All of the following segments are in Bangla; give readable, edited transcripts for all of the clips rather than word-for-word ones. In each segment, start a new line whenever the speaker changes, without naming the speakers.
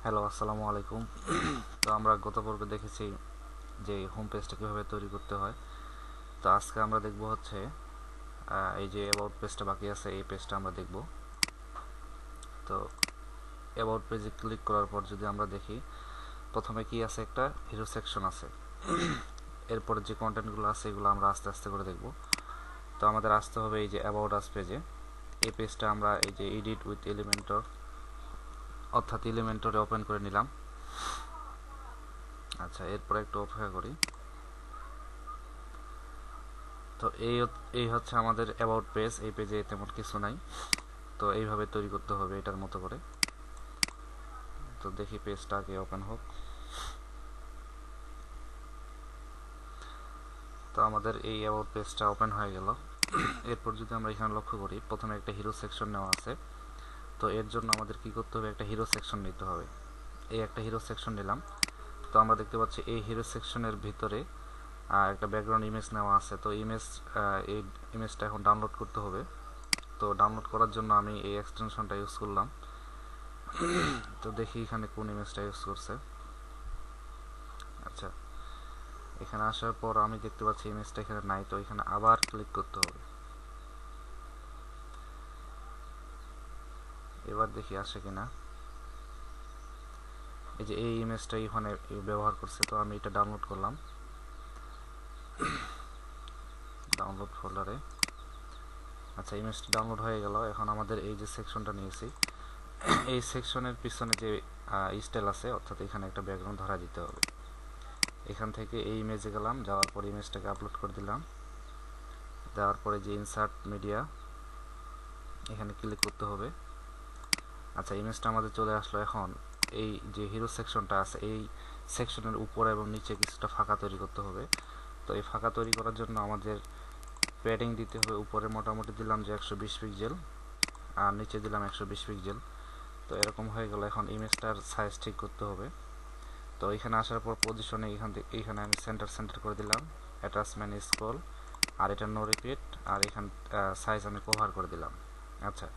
হ্যালো, আসসালামু আলাইকুম। তো আমরা গত পর্বে দেখেছি যে হোম পেজটা কীভাবে তৈরি করতে হয়। তো আজকে আমরা দেখব হচ্ছে এই যে অ্যাবাউট পেজটা বাকি আছে, এই পেজটা আমরা দেখব। তো অ্যাবাউট পেজে ক্লিক করার পর যদি আমরা দেখি, প্রথমে কি আছে, একটা হিরো সেকশন আছে। এরপরে যে কন্টেন্টগুলো আছে এগুলো আমরা আস্তে আস্তে করে দেখব। তো আমাদের আসতে হবে এই যে অ্যাবাউট আস পেজে। এই পেজটা আমরা এই যে এডিট উইথ এলিমেন্টর অর্থাৎ এলিমেন্টরে ওপেন করে নিলাম। আচ্ছা, এরপরে একটু অপেক্ষা করি। তো এই হচ্ছে আমাদের অ্যাবাউট পেজ। এই পেজে তেমন কিছু নাই, তো এইভাবে তৈরি করতে হবে এটার মতো করে। তো দেখি পেজটা আগে ওপেন হোক। তো আমাদের এই অ্যাবাউট পেজটা ওপেন হয়ে গেল। এরপর যদি আমরা এখানে লক্ষ্য করি, প্রথমে একটা হিরো সেকশন নেওয়া আছে। তো এর জন্য আমাদের কি করতে হবে, একটা হিরো সেকশন নিতে হবে। এই একটা হিরো সেকশন নিলাম। তো আমরা দেখতে পাচ্ছি এই হিরো সেকশনের ভিতরে একটা ব্যাকগ্রাউন্ড ইমেজ নেওয়া আছে। তো এই ইমেজটা এখন ডাউনলোড করতে হবে। তো ডাউনলোড করার জন্য আমি এই এক্সটেনশনটা ইউজ করলাম। তো দেখি এখানে কোন ইমেজটা ইউজ করছে। আচ্ছা, এখানে আসার পর আমি দেখতে পাচ্ছি ইমেজটা এখানে নাই, তো এখানে আবার ক্লিক করতে হবে। এবার দেখি আসে কিনা। এই যে এই ইমেজটা এখানে ব্যবহার করছে, তো আমি এটা ডাউনলোড করলাম ডাউনলোড ফোল্ডারে। আচ্ছা, ইমেজটা ডাউনলোড হয়ে গেল। এখন আমাদের এই যে সেকশনটা নিয়েছি, এই সেকশনের পিছনে যে স্টাইল আছে, অর্থাৎ এখানে একটা ব্যাকগ্রাউন্ড ধরা দিতে হবে। এখান থেকে এই ইমেজে গেলাম, যাওয়ার পর ইমেজটাকে আপলোড করে দিলাম। দেওয়ার পরে যে ইনসার্ট মিডিয়া, এখানে ক্লিক করতে হবে। আচ্ছা, ইমেজটা আমাদের চলে আসলো। এখন এই যে হিরো সেকশনটা আছে, এই সেকশনের উপরে এবং নিচে কিছুটা ফাঁকা তৈরি করতে হবে। তো এই ফাঁকা তৈরি করার জন্য আমাদের প্যাডিং দিতে হবে। উপরে মোটামুটি দিলাম যে 120 পিক্সেল, আর নিচে দিলাম 120 পিক্সেল। তো এরকম হয়ে গেল। এখন ইমেজটার সাইজ ঠিক করতে হবে। তো এখানে আসার পর পজিশনে এইখানে আমি সেন্টার করে দিলাম, অ্যাটাচমেন্ট স্ক্রল, আর এটা নো রিপিট, আর এখান সাইজ আমি কভার করে দিলাম। আচ্ছা,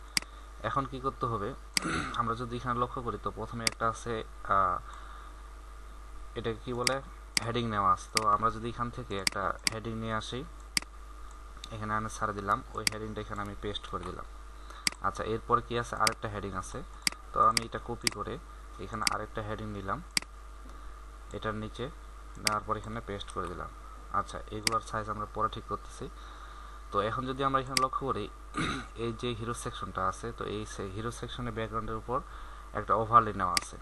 এখন কি করতে হবে, আমরা যদি এখানে লক্ষ্য করি, তো প্রথমে একটা আছে এটাকে কি বলে, হেডিং নেওয়া আছে। তো আমরা যদি এখান থেকে একটা হেডিং নিয়ে আসি, এখানে আমি ছাড়া দিলাম, ওই হেডিংটা এখানে আমি পেস্ট করে দিলাম। আচ্ছা, এরপর কি আছে, আরেকটা হেডিং আছে। তো আমি এটা কপি করে এখানে আরেকটা হেডিং নিলাম, এটার নিচে নেওয়ার পর এখানে পেস্ট করে দিলাম। আচ্ছা, এগুলোর সাইজ আমরা পরে ঠিক করতেছি। তো এখন যদি আমরা এখানে লক্ষ্য করি, এই যে হিরো সেকশনটা আছে, তো এই হিরো সেকশনের ব্যাকগ্রাউন্ডের উপর একটা ওভারলে নেওয়া আছে।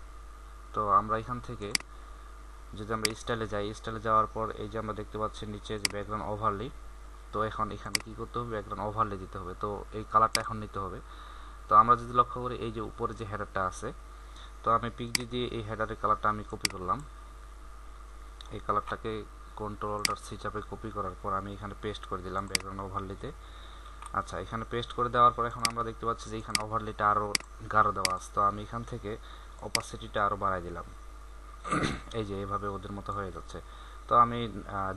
তো আমরা এখান থেকে যদি আমরা স্টাইলে যাই, স্টাইলে যাওয়ার পর এই যে আমরা দেখতে পাচ্ছি নিচে যে ব্যাকগ্রাউন্ড ওভারলি, তো এখন এখানে কি করতে হবে, ব্যাকগ্রাউন্ড ওভারলে দিতে হবে। তো এই কালারটা এখন নিতে হবে। তো আমরা যদি লক্ষ্য করি, এই যে উপরে যে হেডারটা আছে, তো আমি পিকজি দিয়ে এই হেডারের কালারটা আমি কপি করলাম। এই কালারটাকে কন্ট্রোল-সি চাপে কপি করার পর আমি এখানে পেস্ট করে দিলাম ব্যাকগ্রাউন্ড ওভারলিতে। আচ্ছা, এখানে পেস্ট করে দেওয়ার পর এখন আমরা দেখতে পাচ্ছি যে এখানে ওভারলিটা আরও গাঢ় দেওয়া আছে। তো আমি এখান থেকে অপাসিটিটা আরও বাড়াই দিলাম। এই যে এইভাবে ওদের মতো হয়ে যাচ্ছে। তো আমি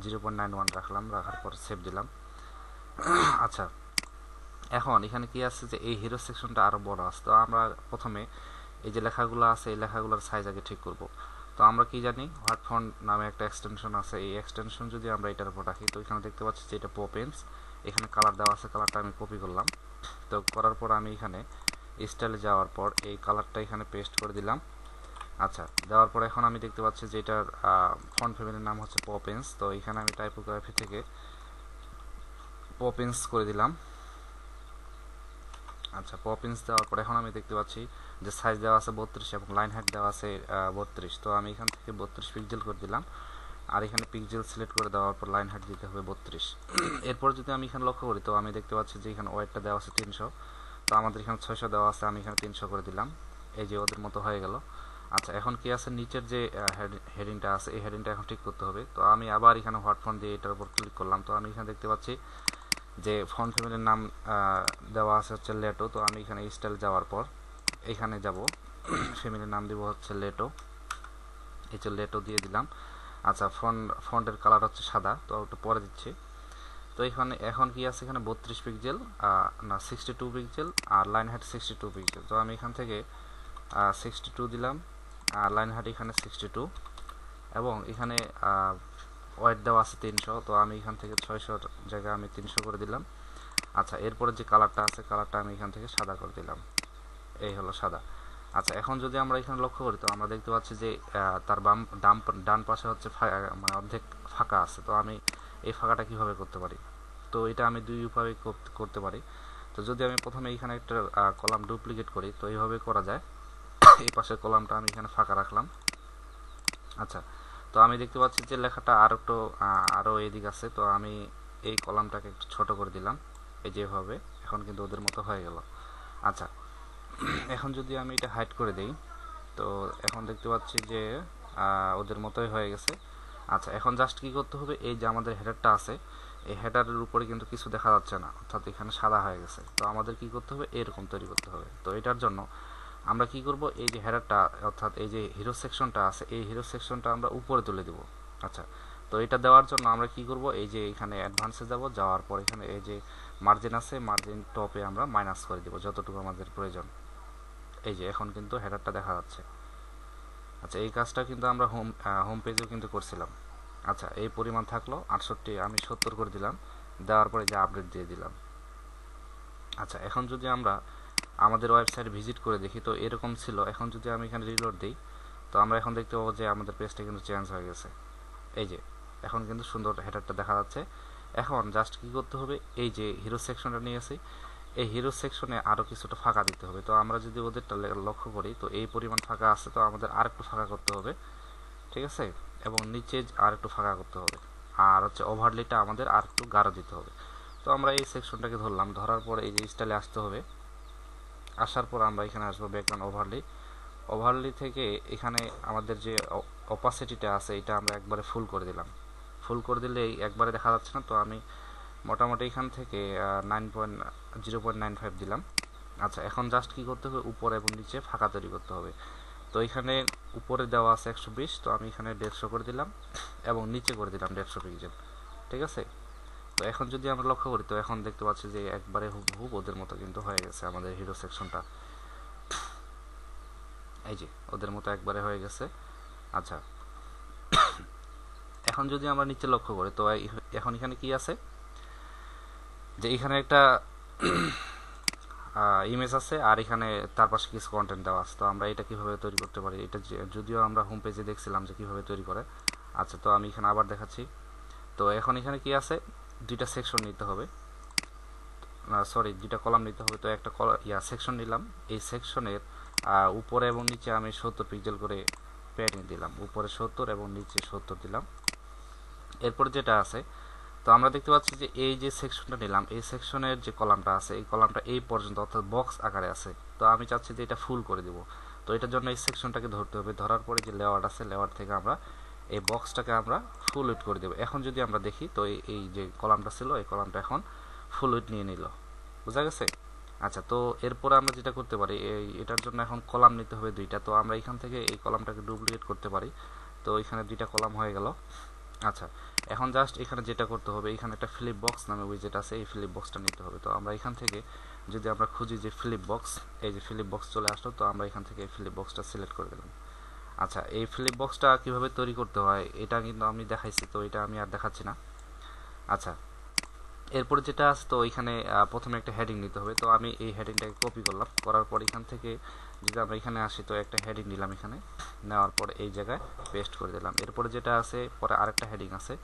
0.91 রাখলাম, রাখার পর সেভ দিলাম। আচ্ছা, এখন এখানে কি আছে, যে এই হিরো সেকশনটা আরও বড় আছে। তো আমরা প্রথমে এই যে লেখাগুলো আছে, এই লেখাগুলোর সাইজ আগে ঠিক করব। তো আমরা কি জানি, হোয়াট ফন্ট নামে একটা এক্সটেনশন আছে। এই এক্সটেনশন যদি আমরা এটার উপর রাখি, তো এখানে দেখতে পাচ্ছি যে এটা পপেন্স, এখানে কালার দেওয়া আছে, কালারটা আমি কপি করলাম। তো করার পর আমি এখানে স্টাইলে যাওয়ার পর এই কালারটা এখানে পেস্ট করে দিলাম। আচ্ছা, দেওয়ার পর এখন আমি দেখতে পাচ্ছি যে এটার ফন্ট ফ্যামিলির নাম হচ্ছে পপেন্স। তো এখানে আমি টাইপোগ্রাফি থেকে পপেন্স করে দিলাম। আচ্ছা, পপিন্স দেওয়ার পর এখন আমি দেখতে পাচ্ছি যে সাইজ দেওয়া আছে 32 এবং লাইন হাইট দেওয়া আছে 32। তো আমি এখান থেকে 32 পিক্সেল করে দিলাম, আর এখানে পিক্সেল সিলেক্ট করে দেওয়ার পর লাইন হাইট দিতে হবে 32। এরপর যদি আমি এখানে লক্ষ্য করি, তো আমি দেখতে পাচ্ছি যে এখানে ওয়েটটা দেওয়া আছে 300। তো আমাদের এখানে 600 দেওয়া আছে, আমি এখানে 300 করে দিলাম। এই যে ওদের মতো হয়ে গেল। আচ্ছা, এখন কি আছে, নিচের যে হেডিংটা আছে, এই হেডিংটা এখন ঠিক করতে হবে। তো আমি আবার এখানে হোয়াট ফন্ট দিয়ে এটার উপর ক্লিক করলাম। তো আমি এখানে দেখতে পাচ্ছি যে ফন্ট ফ্যামিলির নাম দেওয়া আছে হচ্ছে লেটো। তো আমি এখানে স্টাইল যাওয়ার পর এখানে যাব, ফ্যামিলির নাম দিব হচ্ছে লেটো। এই যে লেটো দিয়ে দিলাম। আচ্ছা, ফন্টের কালার হচ্ছে সাদা, তো একটু পরে দিচ্ছি। তো এখানে এখন কি আছে, এখানে 32 পিক্সেল, না 62 পিক্সেল, আর লাইন হাইট 62 পিক্সেল। তো আমি এখান থেকে 62 দিলাম, লাইন হাইট এখানে 62 এবং এখানে ওয়েট দেওয়া আছে 300, তো আমি এখান থেকে 600 জায়গায় আমি 300 করে দিলাম। আচ্ছা, এরপরে যে কালারটা আছে কালারটা আমি এখান থেকে সাদা করে দিলাম, এই হলো সাদা। আচ্ছা, এখন যদি আমরা এখানে লক্ষ্য করি তো আমরা দেখতে পাচ্ছি যে তার ডান পাশে হচ্ছে মানে অর্ধেক ফাঁকা আছে। তো আমি এই ফাঁকাটা কিভাবে করতে পারি, তো এটা আমি দুই উপায়ে করতে পারি। তো যদি আমি প্রথমে এখানে একটা কলাম ডুপ্লিকেট করি তো এইভাবে করা যায়। এই পাশের কলামটা আমি এখানে ফাঁকা রাখলাম। আচ্ছা, তো আমি দেখতে পাচ্ছি যে লেখাটা আরও এদিক আছে, তো আমি এই কলামটাকে একটু ছোট করে দিলাম, এই যেভাবে। এখন কিন্তু ওদের মতো হয়ে গেল। আচ্ছা, এখন যদি আমি এটা হাইড করে দেই তো এখন দেখতে পাচ্ছি যে ওদের মতোই হয়ে গেছে। আচ্ছা, এখন জাস্ট কি করতে হবে, এই যে আমাদের হেডারটা আছে এই হেডারের উপরে কিন্তু কিছু দেখা যাচ্ছে না, অর্থাৎ এখানে সাদা হয়ে গেছে। তো আমাদের কি করতে হবে, এরকম তৈরি করতে হবে। তো এটার জন্য আমরা কি করব, এই যে হেডারটা অর্থাৎ এই যে হিরো সেকশনটা আছে এই হিরো সেকশনটা আমরা উপরে তুলে দেব। আচ্ছা, তো এটা দেওয়ার জন্য আমরা কি করব, এই যে এখানে অ্যাডভান্সে যাব, যাওয়ার পর এখানে এই যে মার্জিন আছে মার্জিন টপে আমরা মাইনাস করে দেব যতটুকু আমাদের প্রয়োজন। এই যে এখন কিন্তু হেডারটা দেখা যাচ্ছে। আচ্ছা, এই কাজটা কিন্তু আমরা হোম পেজেও কিন্তু করছিলাম। আচ্ছা, এই পরিমাণ থাকলো 68, আমি 70 করে দিলাম, দেওয়ার পরে যে আপডেট দিয়ে দিলাম। আচ্ছা, এখন যদি আমরা আমাদের ওয়েবসাইট ভিজিট করে দেখি তো এরকম ছিল। এখন যদি আমি এখানে রিলোড দিই তো আমরা এখন দেখতে পাবো যে আমাদের পেজটা কিন্তু চেঞ্জ হয়ে গেছে। এই যে এখন কিন্তু সুন্দর হেডারটা দেখা যাচ্ছে। এখন জাস্ট কি করতে হবে, এই যে হিরো সেকশনটা নিয়েছি এই হিরো সেকশনে আরও কিছুটা ফাঁকা দিতে হবে। তো আমরা যদি ওদেরটা লক্ষ্য করি তো এই পরিমাণ ফাঁকা আছে, তো আমাদের আর একটু ফাঁকা করতে হবে, ঠিক আছে, এবং নিচে আর একটু ফাঁকা করতে হবে, আর হচ্ছে ওভারলিটা আমাদের আর একটু গাঢ় দিতে হবে। তো আমরা এই সেকশনটাকে ধরলাম, ধরার পরে এই যে স্টাইলে আসতে হবে। আসার পর আমরা এখানে আসবো ব্যাকগ্রাউন্ড ওভারলি থেকে এখানে আমাদের যে অপাসিটিটা আছে এটা আমরা একবারে ফুল করে দিলাম। ফুল করে দিলে একবারে দেখা যাচ্ছে না, তো আমি মোটামুটি এখান থেকে 0.95 দিলাম। আচ্ছা, এখন জাস্ট কি করতে হবে, উপরে এবং নিচে ফাঁকা তৈরি করতে হবে। তো এখানে উপরে দেওয়া আছে 120, তো আমি এখানে 150 করে দিলাম এবং নিচে করে দিলাম 150 পিক্সেল, ঠিক আছে। তো এখন যদি আমরা লক্ষ্য করি তো এখন দেখতে পাচ্ছি যে একবারে হুবহু ওদের মতো কিন্তু হয়ে গেছে আমাদের হিরো সেকশনটা, এই যে ওদের মতো একবারে হয়ে গেছে। আচ্ছা, এখন যদি আমরা নিচে লক্ষ্য করি তো এখন এখানে কি আছে, যে এখানে একটা ইমেজ আছে আর এখানে তার পাশে কিছু কন্টেন্ট দেওয়া আছে। তো আমরা এটা কিভাবে তৈরি করতে পারি, এটা যদিও আমরা হোম পেজে দেখছিলাম যে কিভাবে তৈরি করে। আচ্ছা, তো আমি এখানে আবার দেখাচ্ছি। তো এখন এখানে কি আছে, দুইটা সেকশন নিতে হবে, সরি দুইটা কলাম নিতে হবে। তো একটা সেকশন নিলাম, এই সেকশনের উপরে এবং নিচে আমি 70 পিক্সেল করে প্যাডিং দিলাম, উপরে 70 এবং নিচে 70 দিলাম। এরপরে যেটা আছে, তো আমরা দেখতে পাচ্ছি যে এই যে সেকশনটা নিলাম এই সেকশনের যে কলামটা আছে এই কলামটা এই পর্যন্ত অর্থাৎ বক্স আকারে আছে। তো আমি চাচ্ছি যে এটা ফুল করে দিব। তো এটার জন্য এই সেকশনটাকে ধরতে হবে, ধরার পরে যে লেয়ার আছে লেয়ার থেকে আমরা এই বক্সটাকে আমরা ফুল উইড করে দেবো। এখন যদি আমরা দেখি তো এই যে কলামটা ছিল এই কলামটা এখন ফুল উইড নিয়ে নিল, বোঝা গেছে। আচ্ছা, তো এরপরে আমরা যেটা করতে পারি, এটার জন্য এখন কলাম নিতে হবে দুইটা। তো আমরা এখান থেকে এই কলামটাকে ডুপ্লিকেট করতে পারি। তো এখানে দুইটা কলাম হয়ে গেল। আচ্ছা, এখন জাস্ট এখানে যেটা করতে হবে, এখানে একটা ফ্লিপ বক্স নামে উইজেট আছে, এই ফ্লিপ বক্সটা নিতে হবে। তো আমরা এখান থেকে যদি আমরা খুঁজি যে ফ্লিপ বক্স, এই যে ফ্লিপ বক্স চলে আসলো, তো আমরা এখান থেকে এই ফ্লিপ বক্সটা সিলেক্ট করে দিলাম। আচ্ছা, এই ফ্লিপ বক্সটা কিভাবে তৈরি করতে হয় এটা কিন্তু আমি দেখাইছি, তো এটা আমি আর দেখাচ্ছি না। আচ্ছা, এরপরে যেটা আছে তো এখানে প্রথমে একটা হেডিং নিতে হবে। তো আমি এই হেডিংটাকে কপি করলাম, করার পর এখান থেকে যদি আমরা এখানে আসি তো একটা হেডিং নিলাম, এখানে নেওয়ার পর এই জায়গায় পেস্ট করে দিলাম। এরপরে যেটা আছে পরে আরেকটা হেডিং আছে,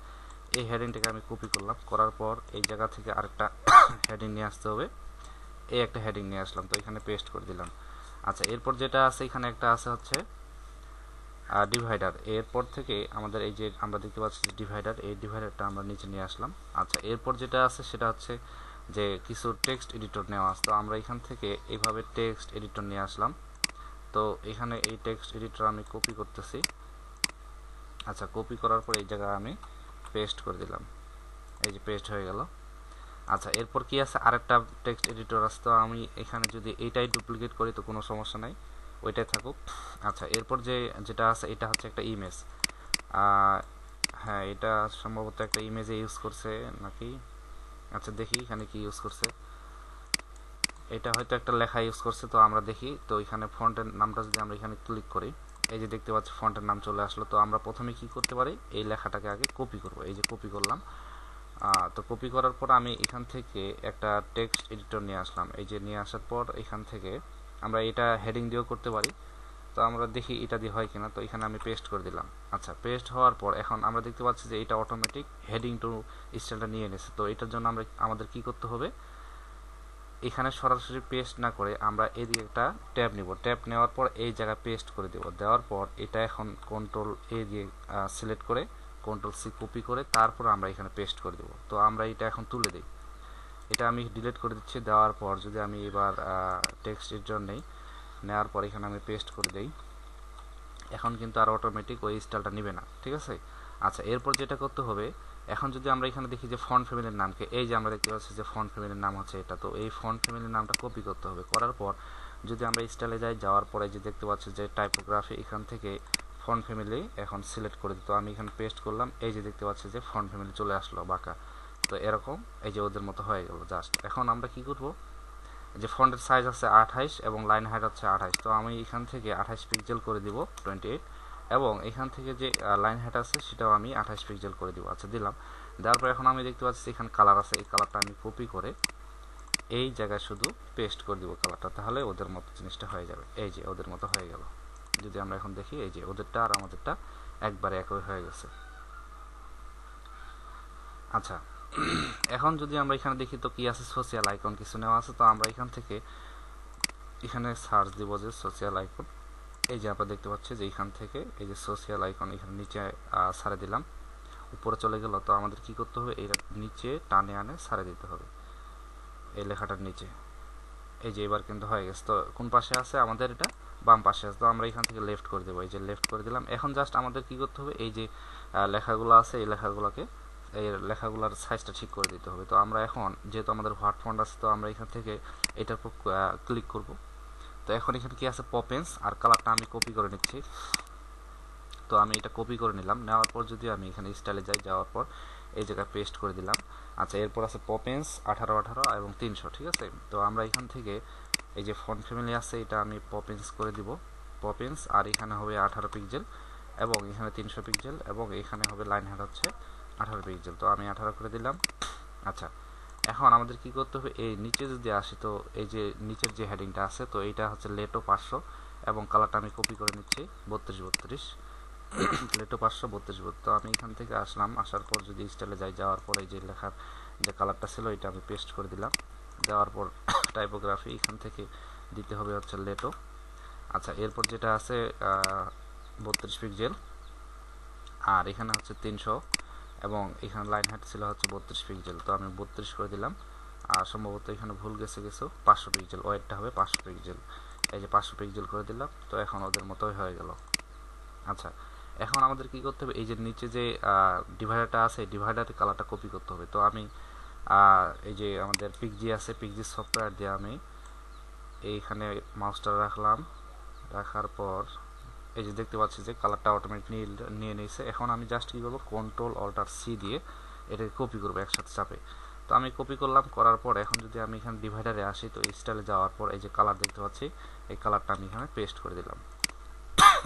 এই হেডিংটাকে আমি কপি করলাম, করার পর এই জায়গা থেকে আরেকটা হেডিং নিয়ে আসতে হবে, এই একটা হেডিং নিয়ে আসলাম, তো এখানে পেস্ট করে দিলাম। আচ্ছা, এরপর যেটা আছে এখানে একটা আছে হচ্ছে ডিভাইডার। এরপর থেকে আমাদের এই যে আমরা দেখতে পাচ্ছি যে ডিভাইডার, এই ডিভাইডারটা আমরা নিচে নিয়ে আসলাম। আচ্ছা, এরপর যেটা আছে সেটা হচ্ছে যে কিছু টেক্সট এডিটর নেওয়া আছে। তো আমরা এখান থেকে এইভাবে টেক্সট এডিটর নিয়ে আসলাম। তো এখানে এই টেক্সট এডিটর আমি কপি করতেছি। আচ্ছা, কপি করার পর এই জায়গায় আমি পেস্ট করে দিলাম, এই যে পেস্ট হয়ে গেল। আচ্ছা, এরপর কি আছে আরেকটা টেক্সট এডিটর আছে। তো আমি এখানে যদি এইটাই ডুপ্লিকেট করি তো কোনো সমস্যা নাই, ওইটাই থাকুক। আচ্ছা, এরপর যেটা আছে এটা হচ্ছে একটা ইমেজ। হ্যাঁ, এটা সম্ভবত একটা ইমেজে ইউজ করছে নাকি। আচ্ছা, দেখি এখানে কি ইউজ করছে, এটা হয়তো একটা লেখা ইউজ করছে। তো আমরা দেখি, তো এখানে ফন্টের নামটা যদি আমরা এখানে ক্লিক করি এই যে দেখতে পাচ্ছি ফন্টের নাম চলে আসলো। তো আমরা প্রথমে কি করতে পারি, এই লেখাটাকে আগে কপি করব। এই যে কপি করলাম। তো কপি করার পর আমি এখান থেকে একটা টেক্সট এডিটর নিয়ে আসলাম। এই যে নিয়ে আসার পর এখান থেকে আমরা এটা হেডিং দিয়েও করতে পারি। তো আমরা দেখি এটা দিয়ে হয় কিনা। তো এখানে আমি পেস্ট করে দিলাম। আচ্ছা, পেস্ট হওয়ার পর এখন আমরা দেখতে পাচ্ছি যে এটা অটোমেটিক হেডিং টু স্টাইলটা নিয়ে নিয়েছে। তো এটার জন্য আমাদের কি করতে হবে, এখানে সরাসরি পেস্ট না করে আমরা এদিকে একটা ট্যাব নিব। ট্যাব নেওয়ার পর এই জায়গায় পেস্ট করে দেব। দেওয়ার পর এটা এখন কন্ট্রোল এ দিয়ে সিলেক্ট করে কন্ট্রোল সি কপি করে তারপর আমরা এখানে পেস্ট করে দেব। তো আমরা এটা এখন তুলে দিই। এটা আমি ডিলিট করে দিচ্ছি। দেওয়ার পর যদি আমি এবার টেক্সট এডিটর নেই, নেওয়ার পর এখানে আমি পেস্ট করে দেই, এখন কিন্তু আর অটোমেটিক ওই স্টাইলটা নেবে না। ঠিক আছে। আচ্ছা, এরপর যেটা করতে হবে, এখন যদি আমরা এখানে দেখি যে ফন্ট ফ্যামিলির নামকে, এই যে আমরা দেখতে পাচ্ছি যে ফন্ট ফ্যামিলির নাম হচ্ছে এটা। তো এই ফন্ট ফ্যামিলির নামটা কপি করতে হবে। করার পর যদি আমরা স্টাইলে যাই, যাওয়ার পরে যে দেখতে পাচ্ছি যে টাইপোগ্রাফি, এখান থেকে ফন্ট ফ্যামিলি এখন সিলেক্ট করে দিই। তো আমি এখানে পেস্ট করলাম। এই যে দেখতে পাচ্ছি যে ফন্ট ফ্যামিলি চলে আসলো বাঁকা। তো এরকম এই যে ওদের মতো হয়ে গেল জাস্ট। এখন আমরা কি করব, যে ফন্টের সাইজ আছে 28 এবং লাইন হাইট হচ্ছে 28। তো আমি এখান থেকে 28 পিক্সেল করে দিব 28, এবং এখান থেকে যে লাইন হাইট আছে সেটাও আমি 28 পিক্সেল করে দিব। আচ্ছা, দিলাম। দেওয়ার পর এখন আমি দেখতে পাচ্ছি এখানে কালার আছে, এই কালারটা আমি কপি করে এই জায়গায় শুধু পেস্ট করে দিব কালারটা, তাহলে ওদের মতো জিনিসটা হয়ে যাবে। এই যে ওদের মতো হয়ে গেল। যদি আমরা এখন দেখি, এই যে ওদেরটা আর আমাদেরটা একবারে একই হয়ে গেছে। আচ্ছা, এখন যদি আমরা এখানে দেখি তো কি আছে, সোশ্যাল আইকন কিছু নেওয়া আছে। তো আমরা এখান থেকে এখানে সার্চ দিব যে সোশ্যাল আইকন। এই যে আমরা দেখতে পাচ্ছি যে এখান থেকে এই যে সোশ্যাল আইকন এখানে নিচে সারে দিলাম, উপরে চলে গেল। তো আমাদের কি করতে হবে, এই নিচে টানে আনে সারে দিতে হবে এই লেখাটার নিচে। এই যে এবার কিন্তু হয়ে গেছে। তো কোন পাশে আছে আমাদের, এটা বাম পাশে আছে। তো আমরা এখান থেকে লেফট করে দেবো। এই যে লেফট করে দিলাম। এখন জাস্ট আমাদের কি করতে হবে, এই যে লেখাগুলো আছে এই লেখাগুলোর সাইজটা ঠিক করে দিতে হবে। তো আমরা এখন যেহেতু আমাদের হোয়াট ফন্ট আছে, তো আমরা এখান থেকে এটার উপর ক্লিক করব। তো এখন এখানে কি আছে, পপেন্স, আর কালারটা আমি কপি করে নিচ্ছি। তো আমি এটা কপি করে নিলাম। নেওয়ার পর যদি আমি এখানে স্টাইলে যাই, যাওয়ার পর এই জায়গায় পেস্ট করে দিলাম। আচ্ছা, এরপর আছে পপেন্স 18 এবং 300। ঠিক আছে। তো আমরা এখান থেকে এই যে ফন্ট ফ্যামিলি আছে এটা আমি পপেন্স করে দিব, পপেন্স, আর এখানে হবে 18 পিক্সেল এবং এখানে 300 পিক্সেল এবং এখানে হবে লাইন হাইট হচ্ছে 18 পিক্সেল। তো আমি 18 করে দিলাম। আচ্ছা, এখন আমাদের কি করতে হবে, এই নিচে যদি আসি, তো এই যে নিচের যে হেডিংটা আছে, তো এইটা হচ্ছে লেটো 500 এবং কালারটা আমি কপি করে নিচ্ছি 3232 লেটো 532। তো আমি এখান থেকে আসলাম, আসার পর যদি স্টাইলে যাই, যাওয়ার পর এই যে লেখার যে কালারটা ছিল এটা আমি পেস্ট করে দিলাম। দেওয়ার পর টাইপোগ্রাফি এখান থেকে দিতে হবে হচ্ছে লেটো। আচ্ছা, এরপর যেটা আছে 32 পিক্সেল, আর এখানে হচ্ছে 300 এবং এখানে লাইন হাইট ছিল হচ্ছে 32 পিক্সেল। তো আমি 32 করে দিলাম। আর সম্ভবত এখানে ভুল গেছে 500 পিক্সেল, ওয়েটটা হবে 500 পিক্সেল। এই যে 500 পিক্সেল করে দিলাম। তো এখন ওদের মতোই হয়ে গেল। আচ্ছা, এখন আমাদের কি করতে হবে, এই যে নিচে যে ডিভাইডারটা আছে ডিভাইডারের কালারটা কপি করতে হবে। তো আমি এই যে আমাদের পিক্সি আছে, পিক্সি সফটওয়্যার দিয়ে আমি এইখানে মাউসটা রাখলাম। রাখার পর এই যে দেখতে পাচ্ছি যে কালারটা অটোমেটিক নিয়ে নিয়েছে। এখন আমি জাস্ট কী করবো, কন্ট্রোল অল্টার সি দিয়ে এটাকে কপি করবো একসাথে চাপে। তো আমি কপি করলাম। করার পর এখন যদি আমি এখানে ডিভাইডারে আসি, তো স্টাইলে যাওয়ার পর এই যে কালার দেখতে পাচ্ছি, এই কালারটা আমি এখানে পেস্ট করে দিলাম।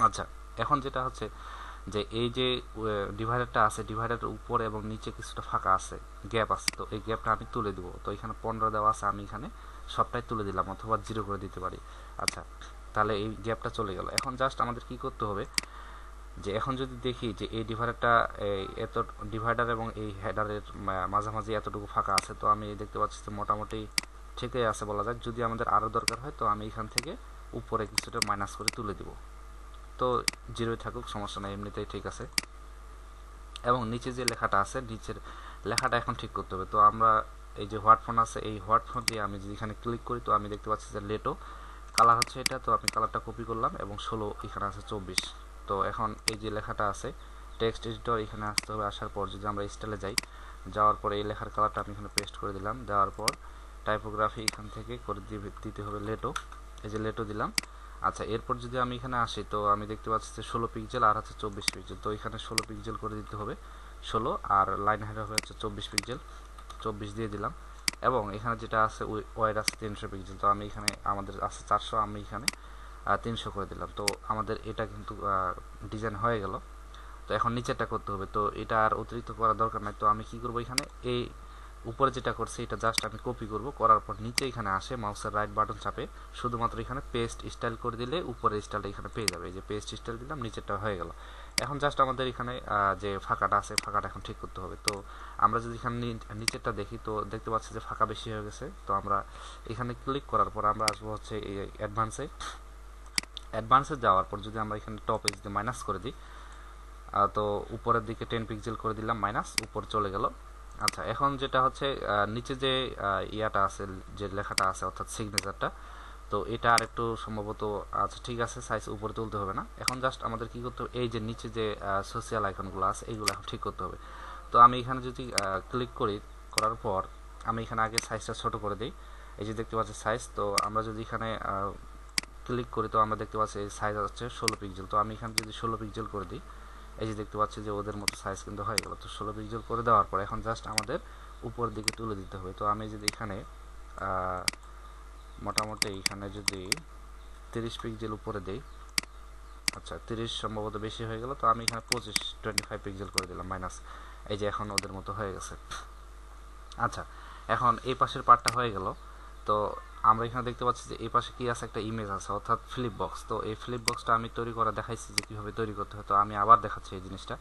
আচ্ছা, এখন যেটা হচ্ছে যে এই যে ডিভাইডারটা আছে, ডিভাইডারের উপর এবং নিচে কিছুটা ফাঁকা আছে, গ্যাপ আছে। তো এই গ্যাপটা আমি তুলে দেবো। তো এখানে 15 দেওয়া আছে, আমি এখানে সবটাই তুলে দিলাম, অথবা 0 করে দিতে পারি। আচ্ছা, তাহলে এই গ্যাপটা চলে গেল। এখন জাস্ট আমাদের কি করতে হবে, যে এখন যদি দেখি যে এই ডিভাইডারটা এত ডিভাইডার এবং এই হেডারের মাঝামাঝি এতটুকু ফাঁকা আছে, তো আমি দেখতে পাচ্ছি যে মোটামুটি ঠিকই আছে বলা যায়। যদি আমাদের আরও দরকার হয়, তো আমি এখান থেকে উপরে কিছুটা মাইনাস করে তুলে দিব। তো 0 থাকুক, সমস্যা নেই, এমনিতেই ঠিক আছে। এবং নিচে যে লেখাটা আছে, নিচের লেখাটা এখন ঠিক করতে হবে। তো আমরা এই যে হোয়াট ফন্ট আছে, এই হোয়াট ফন্ট দিয়ে আমি যদি এখানে ক্লিক করি, তো আমি দেখতে পাচ্ছি যে লেটো কালার হচ্ছে এটা। তো আমি কালারটা কপি করলাম এবং 16, এখানে আছে 24। তো এখন এই যে লেখাটা আছে টেক্সট এডিটর, এখানে আসতে হবে। আসার পর যদি আমরা স্টাইলে যাই, যাওয়ার পর এই লেখার কালারটা আমি এখানে পেস্ট করে দিলাম। দেওয়ার পর টাইপোগ্রাফি এখান থেকে করে দিতে হবে লেটো। এই যে লেটো দিলাম। আচ্ছা, এরপর যদি আমি এখানে আসি, তো আমি দেখতে পাচ্ছি যে 16 পিক্সেল আর হচ্ছে 24 পিক্সেল। তো এখানে 16 পিক্সেল করে দিতে হবে 16, আর লাইন হাইট হবে হচ্ছে 24 পিক্সেল, 24 দিয়ে দিলাম। এবং এখানে যেটা আছে ওয়েট আছে 300 পিক্সেল। তো আমি এখানে আমাদের আছে 400, আমি এখানে 300 করে দিলাম। তো আমাদের এটা কিন্তু ডিজাইন হয়ে গেল। তো এখন নিচেরটা করতে হবে, তো এটা আর অতিরিক্ত করার দরকার নাই। তো আমি কি করব, এখানে এই উপরে যেটা করছি এটা জাস্ট আমি কপি করব, করার পর নিচে এখানে আসে মাউসের রাইট বাটন চাপে শুধুমাত্র এখানে পেস্ট স্টাইল করে দিলে উপরের স্টাইলটা এখানে পেয়ে যাবে। এই যে পেস্ট স্টাইল দিলাম, নিচেরটা হয়ে গেল। এখন জাস্ট আমাদের এখানে যে ফাঁকাটা আছে ফাঁকাটা এখন ঠিক করতে হবে। তো আমরা যদি এখানে নিচেরটা দেখি তো দেখতে পাচ্ছি যে ফাঁকা বেশি হয়ে গেছে। তো আমরা এখানে ক্লিক করার পর আমরা আসবো হচ্ছে এই অ্যাডভান্সে যাওয়ার পর যদি আমরা এখানে টপে যদি মাইনাস করে দিই, তো উপরের দিকে 10 পিক্সেল করে দিলাম মাইনাস, উপর চলে গেল। আচ্ছা, এখন যেটা হচ্ছে নিচে যে ইয়াটা আছে, যে লেখাটা আছে অর্থাৎ সিগনেচারটা, তো এটা আর একটু সম্ভবত, আচ্ছা ঠিক আছে, সাইজ উপরে তুলতে হবে না। এখন জাস্ট আমাদের কি করতে হবে, এই যে নিচে যে সোশ্যাল আইকনগুলো আছে এইগুলো এখন ঠিক করতে হবে। তো আমি এখানে যদি ক্লিক করি, করার পর আমি এখানে আগে সাইজটা ছোট করে দিই। এই যে দেখতে পাচ্ছি সাইজ, তো আমরা যদি এখানে ক্লিক করি তো আমরা দেখতে পাচ্ছি এই সাইজ হচ্ছে 16 পিক্সেল। তো আমি এখানে যদি 16 পিক্সেল করে দিই, এই যে দেখতে পাচ্ছি যে ওদের মতো সাইজ কিন্তু হয়ে গেল। তো 16 পিক্সেল করে দেওয়ার পর এখন জাস্ট আমাদের উপরের দিকে তুলে দিতে হবে। তো আমি যদি এখানে মোটামুটি এখানে যদি 30 পিক্সেল উপরে দেই, আচ্ছা 30 সম্ভবত বেশি হয়ে গেল, তো আমি এখানে 25 পিক্সেল করে দিলাম মাইনাস। এই যে এখন ওদের মতো হয়ে গেছে। আচ্ছা, এখন এই পাশের পার্টটা হয়ে গেল। তো আমরা এখানে দেখতে পাচ্ছি যে এই পাশে কি আছে, একটা ইমেজ আছে অর্থাৎ ফ্লিপ বক্স। তো এই ফ্লিপ বক্সটা আমি তৈরি করা দেখাইছি যে কীভাবে তৈরি করতে হয়, তো আমি আবার দেখাচ্ছি এই জিনিসটা।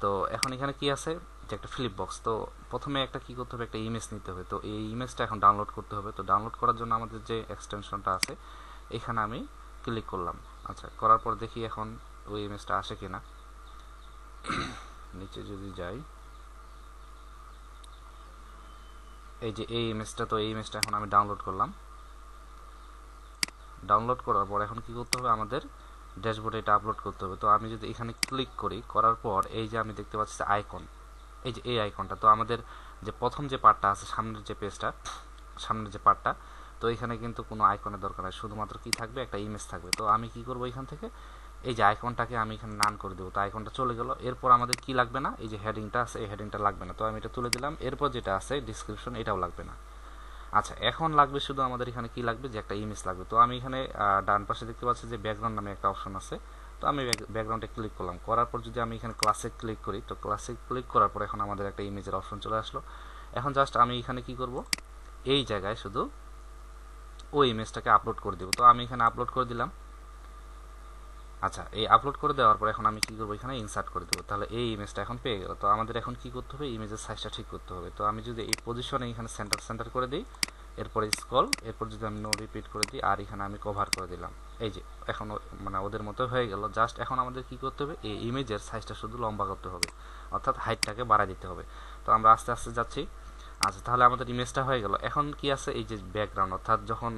তো এখন এখানে কি আছে, যে একটা ফ্লিপ বক্স। তো প্রথমে একটা কি করতে হবে, একটা ইমেজ নিতে হবে। তো এই ইমেজটা এখন ডাউনলোড করতে হবে। তো ডাউনলোড করার জন্য আমাদের যে এক্সটেনশনটা আছে এখানে আমি ক্লিক করলাম। আচ্ছা, করার পর দেখি এখন ওই ইমেজটা আসে কিনা। নিচে যদি যাই, এই যে এই ইমেজটা, তো এই ইমেজটা এখন আমি ডাউনলোড করলাম। ডাউনলোড করার পর এখন কি করতে হবে, আমাদের ড্যাশবোর্ডে এটা আপলোড করতে হবে। তো আমি যদি এখানে ক্লিক করি, করার পর এই যে আমি দেখতে পাচ্ছি আইকন, এই যে এই আইকনটা, তো আমাদের যে প্রথম যে পার্টটা আছে সামনের যে পেজটা, সামনের যে পার্টটা, তো এখানে কিন্তু কোনো আইকনের দরকার নেই, শুধুমাত্র কি থাকবে, একটা ইমেজ থাকবে। তো আমি কি করব, এখান থেকে এই যে আইকনটাকে আমি এখানে নান করে দেবো। তো আইকনটা চলে গেল। এরপর আমাদের কি লাগবে না, এই যে হেডিংটা আছে এই হেডিংটা লাগবে না, তো আমি এটা তুলে দিলাম। এরপর যেটা আছে ডিসক্রিপশন, এটাও লাগবে না। আচ্ছা, এখন লাগবে শুধু আমাদের এখানে কি লাগবে, যে একটা ইমেজ লাগবে। তো আমি এখানে ডান পাশে দেখতে পাচ্ছি যে ব্যাকগ্রাউন্ড নামে একটা অপশন আছে। তো আমি ব্যাকগ্রাউন্ডে ক্লিক করলাম, করার পর যদি আমি এখানে ক্লাসে ক্লিক করি, তো ক্লাসে ক্লিক করার পর এখন আমাদের একটা ইমেজের অপশন চলে আসলো। এখন জাস্ট আমি এখানে কি করব, এই জায়গায় শুধু ওই ইমেজটাকে আপলোড করে দেবো। তো আমি এখানে আপলোড করে দিলাম। আচ্ছা, এই আপলোড করে দেওয়ার পর এখন আমি কি করবো, এখানে ইনসার্ট করে দেবো। তাহলে এই ইমেজটা এখন পেয়ে গেল। তো আমাদের এখন কি করতে হবে, ইমেজের সাইজটা ঠিক করতে হবে। তো আমি যদি এই পজিশনে এখানে সেন্টার করে দিই, এরপরে স্ক্রল, এরপর যদি আমি নো রিপিট করে দিই, আর এখানে আমি কভার করে দিলাম, এই যে এখন মানে ওদের মতো হয়ে গেল। জাস্ট এখন আমাদের কি করতে হবে, এই ইমেজের সাইজটা শুধু লম্বা করতে হবে, অর্থাৎ হাইটটাকে বাড়ায় দিতে হবে। তো আমরা আস্তে আস্তে যাচ্ছি। আচ্ছা, তাহলে আমাদের ইমেজটা হয়ে গেল। এখন কি আছে, এই যে ব্যাকগ্রাউন্ড, অর্থাৎ যখন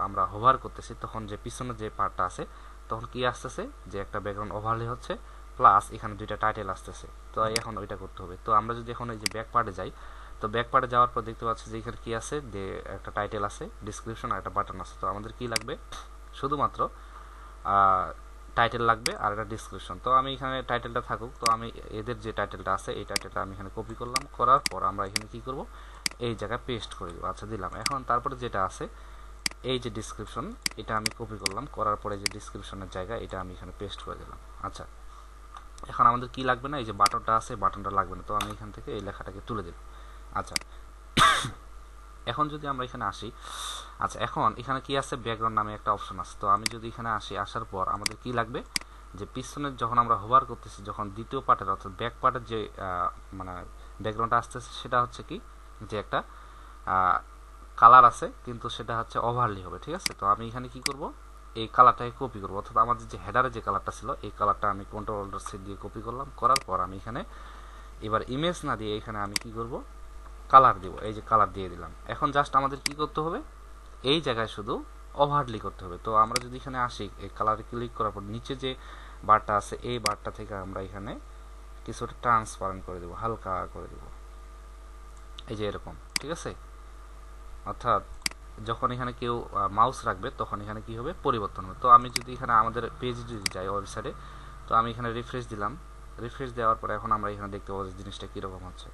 আমরা হোভার করতেছি তখন যে পিছনে যে পার্টটা আছে তখন কি আসতেছে, যে একটা ব্যাকগ্রাউন্ড ওভারলে হচ্ছে, প্লাস এখানে দুইটা টাইটেল আসতেছে। তো এখন ওইটা করতে হবে। তো আমরা যদি এখন এই যে ব্যাক পার্টে যাই, তো ব্যাক পার্টে যাওয়ার পর দেখতে পাচ্ছি যে এখানে কি আছে, যে একটা টাইটেল আছে, ডিসক্রিপশন আর একটা বাটন আছে। তো আমাদের কি লাগবে, শুধুমাত্র টাইটেল লাগবে আর একটা ডিসক্রিপশন। তো আমি এখানে টাইটেলটা থাকুক, তো আমি এদের যে টাইটেলটা আছে এই টাইটেলটা আমি এখানে কপি করলাম, করার পর আমরা এখানে কি করব, এই জায়গায় পেস্ট করে দেবো। আচ্ছা, দিলাম। এখন তারপরে যেটা আছে এই যে ডিসক্রিপশন, এটা আমি কপি করলাম, করার পরে যে ডিসক্রিপশনের জায়গা এটা আমি এখানে পেস্ট করে দিলাম। আচ্ছা, এখন আমাদের কি লাগবে না, এই যে বাটনটা আছে বাটনটা লাগবে না, তো আমি এখান থেকে এই লেখাটাকে তুলে দিলাম। আচ্ছা, এখন যদি আমরা এখানে আসি, আচ্ছা এখন এখানে কি আছে, ব্যাকগ্রাউন্ড নামে একটা অপশন আছে। তো আমি যদি এখানে আসি, আসার পর আমাদের কি লাগবে, যে পিছনের যখন আমরা হোভার করতেছি, যখন দ্বিতীয় পার্টের অর্থাৎ ব্যাক পার্টের যে মানে ব্যাকগ্রাউন্ডটা আসতেছে সেটা হচ্ছে কি, যে একটা কালার আছে কিন্তু সেটা হচ্ছে ওভারলি হবে, ঠিক আছে। তো আমি এখানে কি করব, এই কালারটাকে কপি করব, অর্থাৎ আমাদের যে হেডারে যে কালারটা ছিল এই কালারটা আমি কন্ট্রোল-সি দিয়ে কপি করলাম, করার পর আমি এখানে এবার ইমেজ না দিয়ে এখানে আমি কি করব, কালার দিব, এই যে কালার দিয়ে দিলাম। এখন জাস্ট আমাদের কি করতে হবে, এই জায়গায় শুধু ওভারলি করতে হবে। তো আমরা যদি এখানে আসি, এই কালারে ক্লিক করার পর নিচে যে বারটা আছে এই বারটা থেকে আমরা এখানে কিছুটা ট্রান্সপারেন্ট করে দেব, হালকা করে দেব, এই যে এরকম, ঠিক আছে। অর্থাৎ যখন এখানে কেউ মাউস রাখবে তখন এখানে কি হবে, পরিবর্তন হবে। তো আমি যদি এখানে আমাদের পেজে যদি যাই ওয়েবসাইটে, তো আমি এখানে রিফ্রেশ দিলাম। রিফ্রেশ দেওয়ার পরে এখন আমরা এখানে দেখতে পাবো যে জিনিসটা কীরকম হচ্ছে,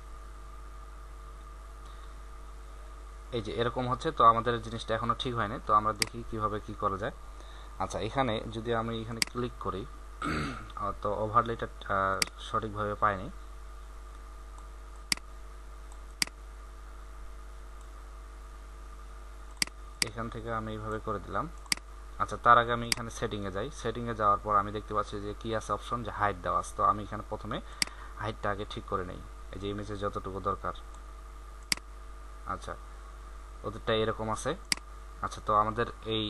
এই যে এরকম হচ্ছে। তো আমাদের জিনিসটা এখনো ঠিক হয়নি, তো আমরা দেখি কিভাবে কি করা যায়। আচ্ছা, এখানে যদি আমি এখানে ক্লিক করি তো ওভারলেটা সঠিকভাবে পাইনি। এখান থেকে আমি এইভাবে করে দিলাম। আচ্ছা, তার আগে আমি এখানে সেটিংয়ে যাই। সেটিংয়ে যাওয়ার পর আমি দেখতে পাচ্ছি যে কি আছে অপশন, যে হাইট দেওয়া আছে। তো আমি এখানে প্রথমে হাইটটা আগে ঠিক করে নেই, এই যে ইমেজে যতটুকু দরকার। আচ্ছা, ওদেরটা এরকম আছে। আচ্ছা, তো আমাদের এই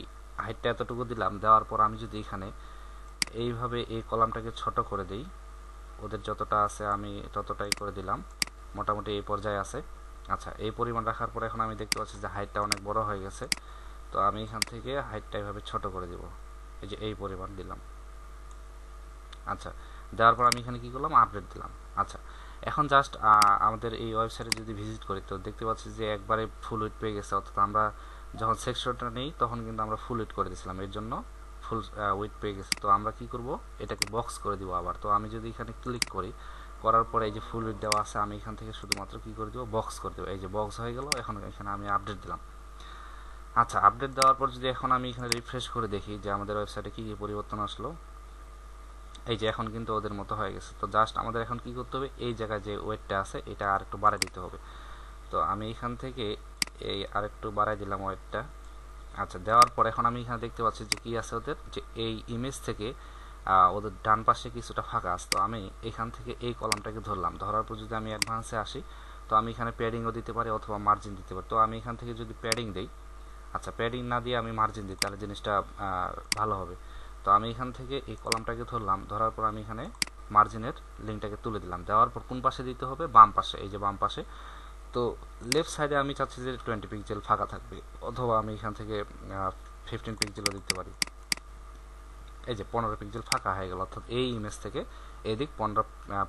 হাইটটা এতটুকু দিলাম, দেওয়ার পর আমি যদি এখানে এইভাবে এই কলামটাকে ছোট করে দিই, ওদের যতটা আছে আমি ততটাই করে দিলাম, মোটামুটি এই পর্যায়ে আছে। আচ্ছা, এই পরিমাণ রাখার পর এখন আমি দেখতে পাচ্ছি যে হাইটটা অনেক বড় হয়ে গেছে। তো আমি এখান থেকে হাইটটা এইভাবে ছোট করে দিব, এই যে এই পরিমাণ দিলাম। আচ্ছা, দেওয়ার পর আমি এখানে কি করলাম, আপডেট দিলাম। আচ্ছা, এখন জাস্ট আমাদের এই ওয়েবসাইটে যদি ভিজিট করি তো দেখতে পাচ্ছি যে একবারে ফুল উইড পেয়ে গেছে। অর্থাৎ আমরা যখন সেকশনটা নেই তখন কিন্তু আমরা ফুল উইড করে দিয়েছিলাম, এর জন্য ফুল উইড পেয়ে গেছে। তো আমরা কি করব, এটাকে বক্স করে দিব আবার। তো আমি যদি এখানে ক্লিক করি, করার পরে এই যে ফুল উইড দেওয়া আছে, আমি এখান থেকে শুধুমাত্র কি করে দেবো, বক্স করে দেবো। এই যে বক্স হয়ে গেল। এখন এখানে আমি আপডেট দিলাম। আচ্ছা, আপডেট দেওয়ার পর যদি এখন আমি এখানে রিফ্রেশ করে দেখি যে আমাদের ওয়েবসাইটে কী কী পরিবর্তন আসলো, এই যে এখন কিন্তু ওদের মতো হয়ে গেছে। তো জাস্ট আমাদের এখন কি করতে হবে, এই জায়গায় যে ওয়েটটা আছে এটা আর একটু বাড়াই দিতে হবে। তো আমি এখান থেকে এই আর একটু বাড়াই দিলাম ওয়েটটা। আচ্ছা, দেওয়ার পর এখন আমি এখানে দেখতে পাচ্ছি যে কি আছে ওদের, যে এই ইমেজ থেকে ওদের ডান পাশে কিছুটা ফাঁকা আছে। তো আমি এখান থেকে এই কলামটাকে ধরলাম, ধরার পর যদি আমি অ্যাডভান্সে আসি তো আমি এখানে প্যাডিংও দিতে পারি অথবা মার্জিন দিতে পারি। তো আমি এখান থেকে যদি প্যাডিং দিই, আচ্ছা প্যাডিং না দিয়ে আমি মার্জিন দিই, তাহলে জিনিসটা ভালো হবে। তো আমি এখান থেকে এই কলামটাকে ধরলাম, ধরার পর আমি এখানে মার্জিনের লিঙ্কটাকে তুলে দিলাম। দেওয়ার পর কোন পাশে দিতে হবে, বাম পাশে, এই যে বাম পাশে। তো লেফট সাইডে আমি চাচ্ছি যে 20 পিক্সেল ফাঁকা থাকবে, অথবা আমি এখান থেকে 15 পিক্সেলও দিতে পারি। এই যে 15 পিক্সেল ফাঁকা হয়ে গেল, অর্থাৎ এই ইমেজ থেকে এদিক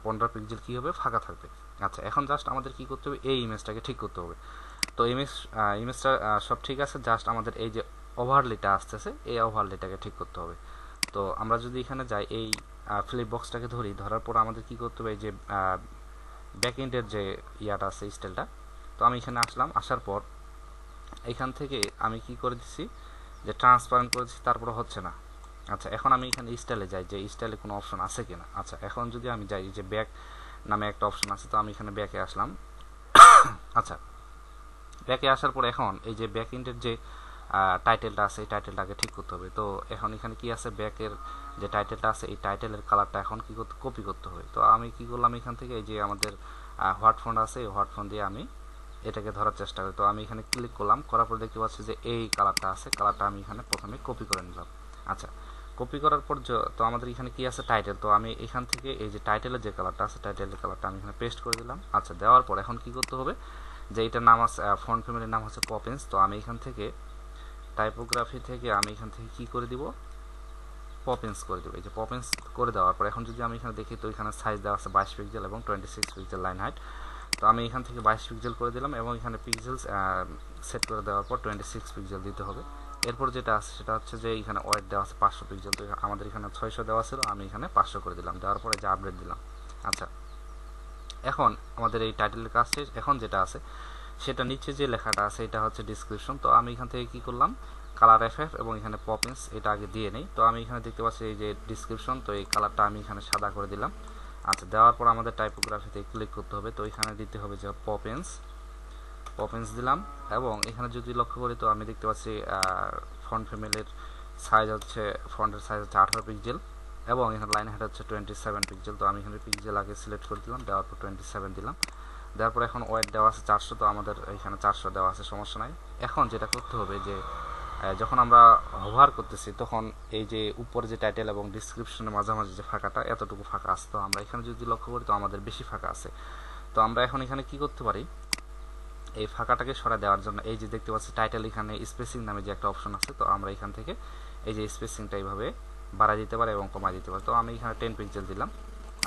15 পিক্সেল কী হবে, ফাঁকা থাকবে। আচ্ছা, এখন জাস্ট আমাদের কি করতে হবে, এই ইমেজটাকে ঠিক করতে হবে। তো ইমেজটা সব ঠিক আছে, জাস্ট আমাদের এই যে ওভারলেটা আসতেছে এই ওভারলেটাকে ঠিক করতে হবে। তো আমরা যদি এখানে যাই, এই ফ্লিপ বক্সটাকে ধরি, ধরার পর আমাদের কি করতে হবে, এই যে ব্যাকএন্ডের যে ইয়াটা আছে, স্টাইলটা। তো আমি এখানে আসলাম, আসার পর এখান থেকে আমি কি করে দিচ্ছি, যে ট্রান্সপারেন্ট করে দিচ্ছি, তারপরে হচ্ছে না। আচ্ছা, এখন আমি এখানে স্টাইলে যাই, যে স্টাইলে কোনো অপশন আছে কিনা। আচ্ছা, এখন যদি আমি যাই, যে ব্যাক নামে একটা অপশন আছে, তো আমি এখানে ব্যাকে আসলাম। আচ্ছা, ব্যাকে আসার পর এখন এই যে ব্যাক এন্ডের যে টাইটেলটা আছে, এই টাইটেলটাকে ঠিক করতে হবে। তো এখন এখানে কি আছে, ব্যাকের যে টাইটেলটা আছে এই টাইটেলের কালারটা এখন কি করতে, কপি করতে হবে। তো আমি কি করলাম, এখান থেকে এই যে আমাদের হোয়াট ফন্ট আছে, এই হোয়াট ফন্ট দিয়ে আমি এটাকে ধরার চেষ্টা করি। তো আমি এখানে ক্লিক করলাম, করার পর দেখতে পাচ্ছি যে এই কালারটা আছে, কালারটা আমি এখানে প্রথমে কপি করে নিলাম। আচ্ছা, কপি করার পর তো আমাদের এখানে কি আছে, টাইটেল। তো আমি এখান থেকে এই যে টাইটেলের যে কালারটা আছে, টাইটেলের কালারটা আমি এখানে পেস্ট করে দিলাম। আচ্ছা, দেওয়ার পর এখন কি করতে হবে, যে এটার নাম আছে, ফন্ট ফ্যামিলির নাম হচ্ছে পপিন্স। তো আমি এখান থেকে টাইপোগ্রাফি থেকে আমি এখান থেকে কি করে দিব, পপিন্স করে দেবো। এই যে পপিন্স করে দেওয়ার পর এখন যদি আমি এখানে দেখি, তো এখানে সাইজ দেওয়া আছে 22 পিক্সেল এবং 26 পিক্সেল লাইন হাইট। তো আমি এখান থেকে 22 পিক্সেল করে দিলাম, এবং এখানে পিক্সেল সেট করে দেওয়ার পর 26 পিক্সেল দিতে হবে। এরপর যেটা আছে সেটা হচ্ছে যে এখানে ওয়েট দেওয়া আছে 500 পিক্সেল। তো আমাদের এখানে 600 দেওয়া ছিল, আমি এখানে 500 করে দিলাম। দেওয়ার পরে যে আপডেট দিলাম। আচ্ছা, এখন আমাদের এই টাইটেলের কাজ শেষ। এখন যেটা আছে সেটা নিচে যে লেখাটা আছে এটা হচ্ছে ডিসক্রিপশন। তো আমি এখান থেকে কি করলাম, কালার এফএফ এবং এখানে পপিন্স এটা আগে দিয়ে নেই। তো আমি এখানে দেখতে পাচ্ছি এই যে ডিসক্রিপশন, তো এই কালারটা আমি এখানে সাদা করে দিলাম। আচ্ছা, দেওয়ার পর আমাদের টাইপোগ্রাফিতে ক্লিক করতে হবে। তো এখানে দিতে হবে যে পপিন্স দিলাম, এবং এখানে যদি লক্ষ্য করি তো আমি দেখতে পাচ্ছি ফন্ট ফ্যামিলির সাইজ হচ্ছে, ফন্টের সাইজ হচ্ছে 18 পিক্সেল, এবং এখানে লাইন হাইট হচ্ছে 27 পিক্সেল। তো আমি এখানে পিক্সেল আগে সিলেক্ট করে দিলাম, দেওয়ার পর 27 দিলাম। দেওয়ার পর এখন ওয়েট দেওয়া আছে 400, তো আমাদের এখানে 400 দেওয়া আছে, সমস্যা নাই। এখন যেটা করতে হবে, যে যখন আমরা হোভার করতেছি তখন এই যে উপরে যে টাইটেল এবং ডিসক্রিপশনের মাঝামাঝি যে ফাঁকাটা, এতটুকু ফাঁকা আছে। তো আমরা এখানে যদি লক্ষ্য করি তো আমাদের বেশি ফাঁকা আছে। তো আমরা এখন এখানে কি করতে পারি, এই ফাঁকাটাকে সরা দেওয়ার জন্য এই যে দেখতে পাচ্ছি টাইটেল, এখানে স্পেসিং নামে যে একটা অপশন আছে, তো আমরা এখান থেকে এই যে স্পেসিংটা এইভাবে বাড়াই দিতে পারি এবং কমাই দিতে পারি। তো আমি এখানে 10 পিক্সেল দিলাম।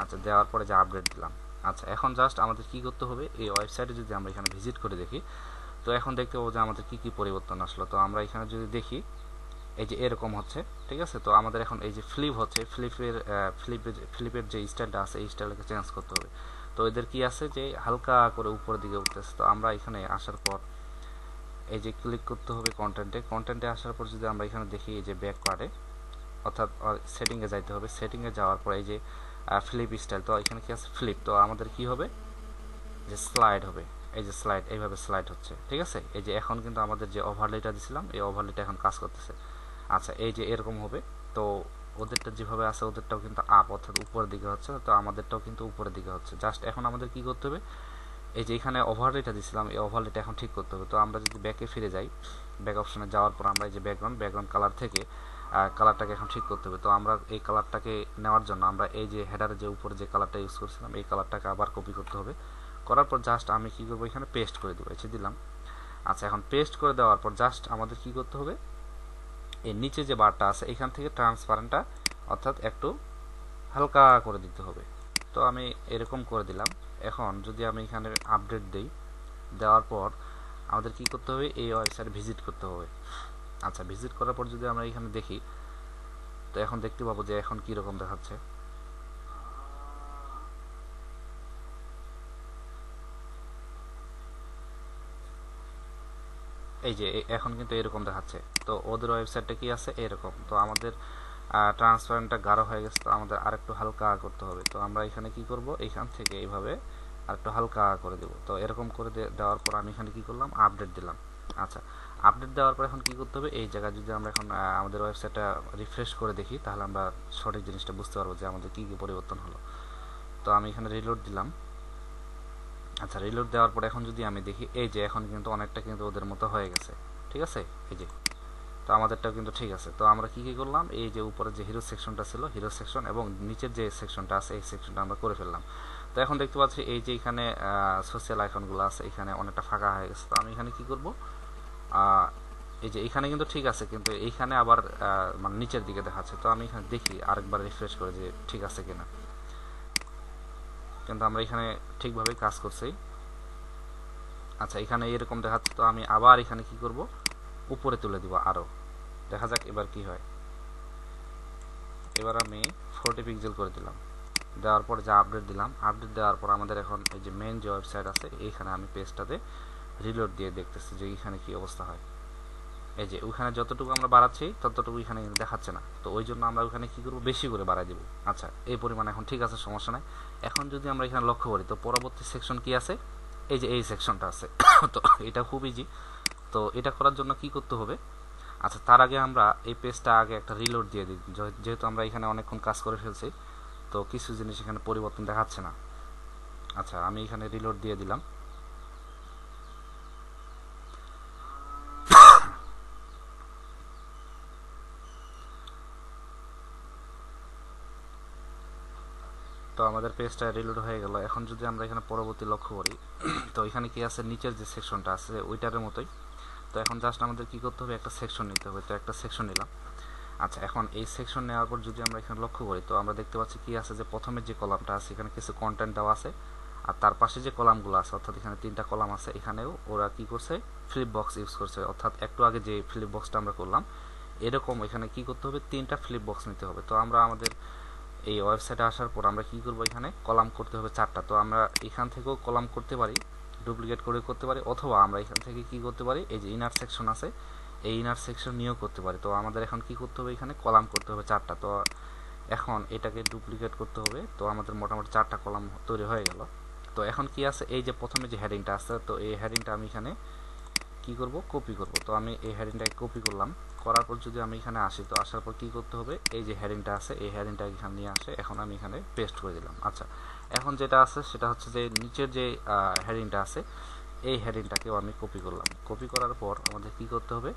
আচ্ছা, দেওয়ার পরে যে আপডেট দিলাম। আচ্ছা, এখন জাস্ট আমাদের কি করতে হবে, এই ওয়েবসাইটে যদি আমরা এখানে ভিজিট করে দেখি, তো এখন দেখতে পাবো যে আমাদের কি কি পরিবর্তন আসলো। তো আমরা এখানে যদি দেখি, এই যে এরকম হচ্ছে, ঠিক আছে। তো আমাদের এখন এই যে ফ্লিপ হচ্ছে, ফ্লিপের যে স্টাইলটা আছে এই স্টাইলটাকে চেঞ্জ করতে হবে। তো এদের কি আছে, যে হালকা করে উপরের দিকে উঠতেছে। তো আমরা এখানে আসার পর এই যে ক্লিক করতে হবে কন্টেন্টে আসার পর যদি আমরা এখানে দেখি, এই যে ব্যাক পার্টে অর্থাৎ সেটিংয়ে যাইতে হবে। সেটিংয়ে যাওয়ার পর এই যে ফ্লিপ স্টাইল, তো এখানে কি আছে ফ্লিপ, তো আমাদের কি হবে যে স্লাইড হবে, এই যে স্লাইড, এইভাবে স্লাইড হচ্ছে, ঠিক আছে। এই যে এখন কিন্তু আমাদের যে ওভারলেটা দিছিলাম এই ওভারলেটা এখন কাজ করতেছে। আচ্ছা এই যে এরকম হবে, তো ওদেরটা যেভাবে আছে ওদেরটাও কিন্তু আপ অর্থাৎ উপরের দিকে হচ্ছে, তো আমাদেরটাও কিন্তু উপরের দিকে হচ্ছে। জাস্ট এখন আমাদের কি করতে হবে, এই যে এখানে ওভারলেটা দিছিলাম এই ওভারলেটা এখন ঠিক করতে হবে। তো আমরা যদি ব্যাকে ফিরে যাই, ব্যাক অপশনে যাওয়ার পর আমরা এই যে ব্যাকগ্রাউন্ড কালার থেকে কালারটাকে এখন ঠিক করতে হবে। তো আমরা এই কালারটাকে নেওয়ার জন্য আমরা এই যে হেডারের যে উপরে যে কালারটা ইউজ করছিলাম এই কালারটাকে আবার কপি করতে হবে। করার পর জাস্ট আমি কি করবো, এখানে পেস্ট করে দেবো, এসে দিলাম। আচ্ছা এখন পেস্ট করে দেওয়ার পর জাস্ট আমাদের কি করতে হবে, এর নিচে যে বারটা আছে এখান থেকে ট্রান্সপারেন্টটা অর্থাৎ একটু হালকা করে দিতে হবে। তো আমি এরকম করে দিলাম। এখন যদি আমি এখানে আপডেট দিই, দেওয়ার পর আমাদের কি করতে হবে, এই ওয়েবসাইট ভিজিট করতে হবে। আচ্ছা ভিজিট করার পর যদি আমরা এখানে দেখি, তো এখন দেখতে পাবো যে এখন কি রকম দেখাচ্ছে। এই যে এখন কিন্তু এরকম দেখাচ্ছে। তো ওদের ওয়েবসাইটটা কি আছে এরকম, তো আমাদের ট্রান্সপারেন্টটা গাঢ় হয়ে গেছে, তো আমাদের আরেকটু হালকা করতে হবে। তো আমরা এখানে কি করব, এখান থেকে এইভাবে আরেকটু হালকা করে দেব। তো এরকম করে দেওয়ার পর আমি এখানে কি করলাম, আপডেট দিলাম। আচ্ছা আপডেট দেওয়ার পর এখন কি করতে হবে, এই জায়গায় যদি আমরা এখন আমাদের ওয়েবসাইটটা রিফ্রেশ করে দেখি তাহলে আমরা সঠিক জিনিসটা বুঝতে পারবো যে আমাদের কি কি পরিবর্তন হলো। তো আমি এখানে রিলোড দিলাম। আচ্ছা রিলোড দেওয়ার পর এখন যদি আমি দেখি, এই যে এখন কিন্তু অনেকটা কিন্তু ওদের মতো হয়ে গেছে, ঠিক আছে। এই যে তো আমাদেরটাও কিন্তু ঠিক আছে। তো আমরা কি কি করলাম, এই যে উপরে যে হিরো সেকশনটা ছিল হিরো সেকশন এবং নিচের যে সেকশনটা আছে এই সেকশনটা আমরা করে ফেললাম। তো এখন দেখতে পাচ্ছি এই যে এখানে সোশ্যাল আইকনগুলো আছে এখানে অনেকটা ফাঁকা হয়ে গেছে। তো আমি এখানে কি করব, এই যে এখানে কিন্তু ঠিক আছে কিন্তু এইখানে আবার মানে নিচের দিকে দেখাচ্ছে। তো আমি এখানে দেখি আরেকবার রিফ্রেশ করে যে ঠিক আছে কিনা, কিন্তু আমরা এখানে ঠিকভাবেই কাজ করছি। আচ্ছা এখানে এরকম দেখাচ্ছে। তো আমি আবার এখানে কি করব, উপরে তুলে দিব আরও, দেখা যাক এবার কি হয়। এবার আমি 40 পিক্সেল করে দিলাম। দেওয়ার পর যা আপডেট দিলাম, আপডেট দেওয়ার পর আমাদের এখন এই যে মেন যে ওয়েবসাইট আছে এইখানে আমি পেজটাতে রিলোড দিয়ে দেখতেছি যে এখানে কি অবস্থা হয়। এই যে ওইখানে যতটুকু আমরা বাড়াচ্ছি ততটুকু এখানে দেখাচ্ছে না, তো ওই জন্য আমরা ওখানে কি করব, বেশি করে বাড়াই দেবো। আচ্ছা এই পরিমাণ এখন ঠিক আছে, সমস্যা নাই। এখন যদি আমরা এখানে লক্ষ্য করি, তো পরবর্তী সেকশন কি আছে, এই যে এই সেকশনটা আছে। তো এটা খুব ইজি। তো এটা করার জন্য কি করতে হবে, আচ্ছা তার আগে আমরা এই পেজটা আগে একটা রিলোড দিয়ে দিই, যেহেতু আমরা এখানে অনেকক্ষণ কাজ করে ফেলছি তো কিছু জিনিস এখানে পরিবর্তন দেখাচ্ছে না। আচ্ছা আমি এখানে রিলোড দিয়ে দিলাম। তো আমাদের পেজটা রিলোড হয়ে গেল। এখন যদি আমরা এখানে পরবর্তী লক্ষ্য করি, তো এখানে কি আছে, নিচের যে সেকশনটা আছে ওইটার মতোই। তো এখন জাস্ট আমাদের কি করতে হবে, একটা সেকশন নিতে হবে। তো একটা সেকশন নিলাম। আচ্ছা এখন এই সেকশন নেওয়ার পর যদি আমরা এখানে লক্ষ্য করি, তো আমরা দেখতে পাচ্ছি কি আছে, যে প্রথমে যে কলামটা আছে এখানে কিছু কন্টেন্ট দেওয়া আছে, আর তার পাশে যে কলামগুলো আছে অর্থাৎ এখানে 3টা কলাম আছে, এখানেও ওরা কি করছে, ফ্লিপ বক্স ইউজ করছে। অর্থাৎ একটু আগে যে ফ্লিপ বক্সটা আমরা করলাম এরকম এখানে কি করতে হবে, 3টা ফ্লিপ বক্স নিতে হবে। তো আমরা আমাদের এই ওয়েবসাইটে আসার পর আমরা কি করব, এখানে কলাম করতে হবে 4টা। তো আমরা এখান থেকেও কলাম করতে পারি, ডুপ্লিকেট করে করতে পারি, অথবা আমরা এখান থেকে কি করতে পারি, এই যে ইনার সেকশন আছে এই ইনার সেকশন নিয়েও করতে পারি। তো আমাদের এখন কি করতে হবে, এখানে কলাম করতে হবে 4টা। তো এখন এটাকে ডুপ্লিকেট করতে হবে। তো আমাদের মোটামুটি 4টা কলাম তৈরি হয়ে গেল। তো এখন কি আছে, এই যে প্রথমে যে হেডিংটা আছে, তো এই হেডিংটা আমি এখানে কি করব, কপি করব। তো আমি এই হেডিংটাকে কপি করলাম। করার পর যদি আমি এখানে আসি, তো আসার পর কি করতে হবে, এই যে হেডিংটা আছে এই হেডিংটা এখানে নিয়ে আসে এখন আমি এখানে পেস্ট করে দিলাম। আচ্ছা এখন যেটা আছে সেটা হচ্ছে যে নিচের যে হেডিংটা আছে এই হেডিংটাকেও আমি কপি করলাম। কপি করার পর আমাদের কি করতে হবে,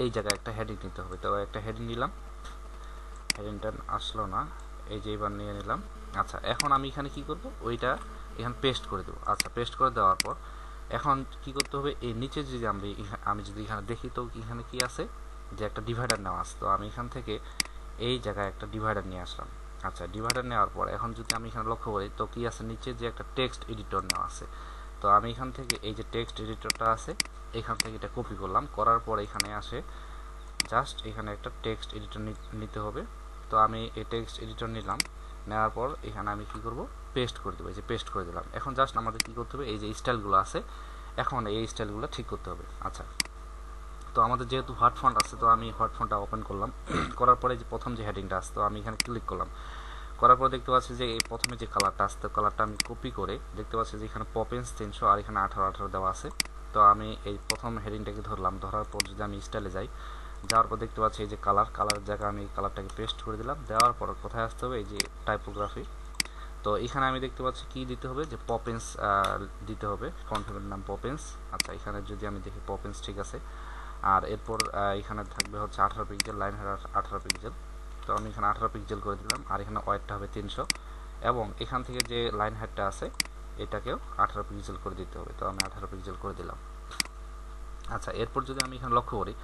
এই জায়গায় একটা হেডিং নিতে হবে। তো একটা হেডিং নিলাম, হেডিংটা আসলো না, এই যে এবার নিয়ে নিলাম। আচ্ছা এখন আমি এখানে কি করব, ওইটা এখানে পেস্ট করে দেবো। আচ্ছা পেস্ট করে দেওয়ার পর এখন কি করতে হবে, এই নিচে যদি আমি যদি এখানে দেখি, তো এখানে কি আছে, যে একটা ডিভাইডার নেওয়া আছে। তো আমি এখান থেকে এই জায়গায় একটা ডিভাইডার নিয়ে আসলাম। আচ্ছা ডিভাইডার নেওয়ার পর এখন যদি আমি এখানে লক্ষ্য করি, তো কি আছে, নিচে যে একটা টেক্সট এডিটর নেওয়া আছে। তো আমি এখান থেকে এই যে টেক্সট এডিটরটা আছে এখান থেকে এটা কপি করলাম। করার পর এখানে আসে জাস্ট এখানে একটা টেক্সট এডিটর নিতে হবে। তো আমি এই টেক্সট এডিটর নিলাম, নেওয়ার পর এখানে আমি কি করব, পেস্ট করে দেবো। এই যে পেস্ট করে দিলাম। এখন জাস্ট আমাদের কি করতে হবে, এই যে স্টাইলগুলো আছে এখন এই স্টাইলগুলো ঠিক করতে হবে। আচ্ছা তো আমাদের যেহেতু হোয়াট ফন্ট আছে, তো আমি হোয়াট ফন্টটা ওপেন করলাম। করার পরে যে প্রথম যে হেডিংটা আসতো আমি এখানে ক্লিক করলাম। করার পর দেখতে পাচ্ছি যে এই প্রথমে যে কালারটা আসতো, কালারটা আমি কপি করে দেখতে পাচ্ছি যে এখানে পপেন্স 300 আর এখানে 18 দেওয়া আছে। তো আমি এই প্রথম হেডিংটাকে ধরলাম, ধরার পর যদি আমি স্টাইলে যাই, যাওয়ার পর দেখতে পাচ্ছি এই যে কালারের জায়গায় আমি এই কালারটাকে পেস্ট করে দিলাম। দেওয়ার পর কোথায় আসতে হবে, এই যে টাইপোগ্রাফি। তো এখানে আমি দেখতে পাচ্ছি কি দিতে হবে, যে পপেন্স দিতে হবে, ফন্ট ফ্যামিলির নাম পপেন্স। আচ্ছা, এখানে যদি আমি দেখি পপেন্স ঠিক আছে। আর এরপর এখানে থাকবে হচ্ছে 18 পিক্সেল, লাইন হেড 18 পিক্সেল। তো আমি এখানে 18 পিক্সেল করে দিলাম, আর এখানে ওয়েটটা হবে 300, এবং এখান থেকে যে লাইন হেডটা আছে এটাকেও 18 পিক্সেল করে দিতে হবে। তো আমি 18 পিক্সেল করে দিলাম। আচ্ছা, এরপর যদি আমি এখানে লক্ষ্য করি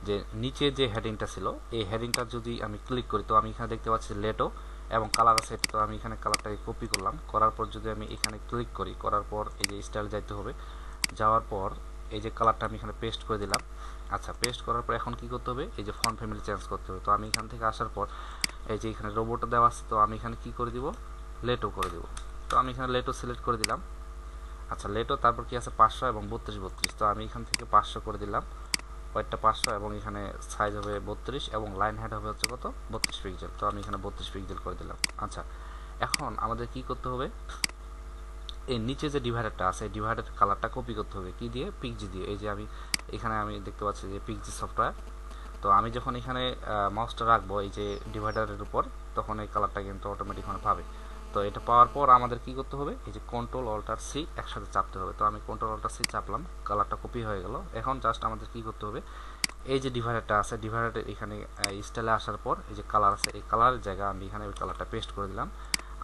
যে নিচে যে হেডিংটা ছিল, এই হেডিংটা যদি আমি ক্লিক করি, তো আমি এখানে দেখতে পাচ্ছি লেটো এবং কালার আছে। তো আমি এখানে কালারটাকে কপি করলাম, করার পর যদি আমি এখানে ক্লিক করি, করার পর এই যে স্টাইল যাইতে হবে, যাওয়ার পর এই যে কালারটা আমি এখানে পেস্ট করে দিলাম। আচ্ছা, পেস্ট করার পর এখন কি করতে হবে, এই যে ফন্ট ফ্যামিলি চেঞ্জ করতে হবে। তো আমি এখান থেকে আসার পর এই যে এখানে রোবটও দেওয়া আছে, তো আমি এখানে কি করে দিব, লেটো করে দিব। তো আমি এখানে লেটো সিলেক্ট করে দিলাম। আচ্ছা, লেটো তারপর কি আছে 500 এবং 32। তো আমি এখান থেকে 500 করে দিলাম, ওয়েটটা 500, এবং এখানে সাইজ হবে 32, এবং লাইন হেড হবে হচ্ছে কত, 32 পিক্সেল। তো আমি এখানে 32 পিক্সেল করে দিলাম। আচ্ছা, এখন আমাদের কি করতে হবে, এই নিচে যে ডিভাইডারটা আছে, ডিভাইডার কালারটা কপি করতে হবে কি দিয়ে, পিক্সি দিয়ে। এই যে আমি এখানে আমি দেখতে পাচ্ছি যে পিক্সি সফটওয়্যার। তো আমি যখন এখানে মাউসটা রাখবো এই যে ডিভাইডারের উপর, তখন এই কালারটা কিন্তু অটোমেটিক পাবে। তো এটা পাওয়ার পর আমাদের কি করতে হবে, এই যে কন্ট্রোল অল্টার সি একসাথে চাপতে হবে। তো আমি কন্ট্রোল অল্টার সি চাপলাম, কালারটা কপি হয়ে গেল। এখন জাস্ট আমাদের কি করতে হবে, এই যে ডিভাইডারটা আছে, ডিভাইডারের এখানে স্টাইলে আসার পর এই যে কালার আছে, এই কালারের জায়গায় আমি এখানে ওই কালারটা পেস্ট করে দিলাম।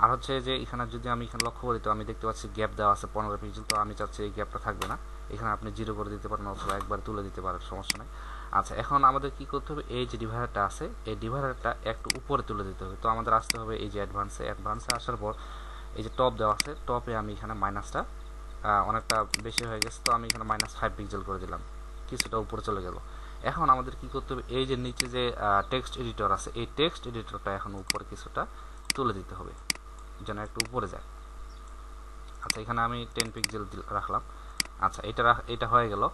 আর হচ্ছে যে এখানে যদি আমি এখানে লক্ষ্য করি, তো আমি দেখতে পাচ্ছি গ্যাপ দেওয়া আছে 15 পিক্সেল। তো আমি চাচ্ছি এই গ্যাপটা থাকবে না, এখানে আপনি 0 করে দিতে পারেন অথবা একবার তুলে দিতে পারেন, সমস্যা নেই। আচ্ছা, এখন আমাদের কি করতে হবে, এই যে ডিভাইডারটা আছে এই ডিভাইডারটা একটু উপরে তুলে দিতে হবে। তো আমাদের আসতে হবে এই যে অ্যাডভান্সে আসার পর এই যে টপ দেওয়া আছে, টপে আমি এখানে মাইনাসটা অনেকটা বেশি হয়ে গেছে, তো আমি এখানে -5 পিক্সেল করে দিলাম, কিছুটা উপরে চলে গেল। এখন আমাদের কি করতে হবে, এই যে নিচে যে টেক্সট এডিটর আছে, এই টেক্সট এডিটরটা এখন উপরে কিছুটা তুলে দিতে হবে, যেন একটু উপরে যায়। আচ্ছা, এখানে আমি 10 পিক্সেল রাখলাম। আচ্ছা, এটা হয়ে গেল।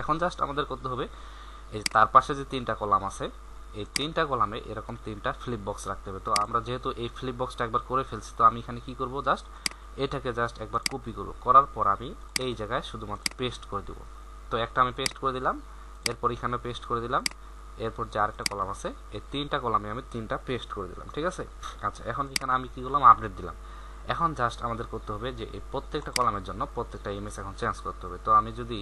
এখন জাস্ট আমাদের করতে হবে, এই তার পাশে যে 3টা কলাম আছে, এই 3টা কলামে এরকম 3টা ফ্লিপ বক্স রাখতে হবে। তো আমরা যেহেতু এই ফ্লিপ বক্সটা একবার করে ফেলছি, তো আমি এখানে কি করব, জাস্ট এটাকে জাস্ট একবার কপি করব, করার পর আমি এই জায়গায় শুধুমাত্র পেস্ট করে দেব। তো একটা আমি পেস্ট করে দিলাম, এরপর এখানে পেস্ট করে দিলাম, এরপর যে আরেকটা কলাম আছে এই 3টা কলামে আমি 3টা পেস্ট করে দিলাম, ঠিক আছে। আচ্ছা, এখন এখানে আমি কি করলাম, আপডেট দিলাম। এখন জাস্ট আমাদের করতে হবে যে এই প্রত্যেকটা কলামের জন্য প্রত্যেকটা ইমেজ এখন চেঞ্জ করতে হবে। তো আমি যদি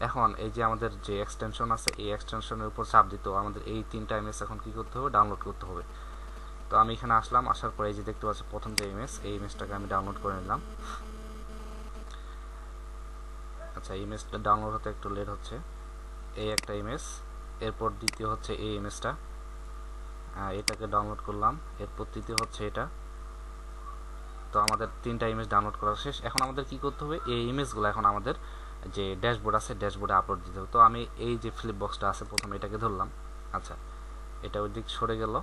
এখন এই যে আমাদের যে এক্সটেনশন আছে, এই এক্সটেনশনের উপর চাপ দিতে আমাদের এই 3টা ইমেজ এখন কি করতে হবে, ডাউনলোড করতে হবে। তো আমি এখানে আসলাম, আসার পরে এই যে দেখতে পাচ্ছি প্রথম যে ইমেজ, এই ইমেজটাকে আমি ডাউনলোড করে নিলাম। আচ্ছা, ইমেজটা ডাউনলোড হতে একটু লেট হচ্ছে। এই একটা ইমেজ, এরপর দ্বিতীয় হচ্ছে এই ইমেজটা, এটাকে ডাউনলোড করলাম, এরপর তৃতীয় হচ্ছে এটা। তো আমাদের 3টা ইমেজ ডাউনলোড করা শেষ। এখন আমাদের কি করতে হবে, এই ইমেজগুলো এখন আমাদের যে ড্যাশবোর্ড আছে ড্যাশবোর্ডে আপলোড দিতে হবে। তো আমি এই যে ফ্লিপ বক্সটা আছে প্রথমে এটাকে ধরলাম। আচ্ছা, এটা ওই দিক সরে গেল,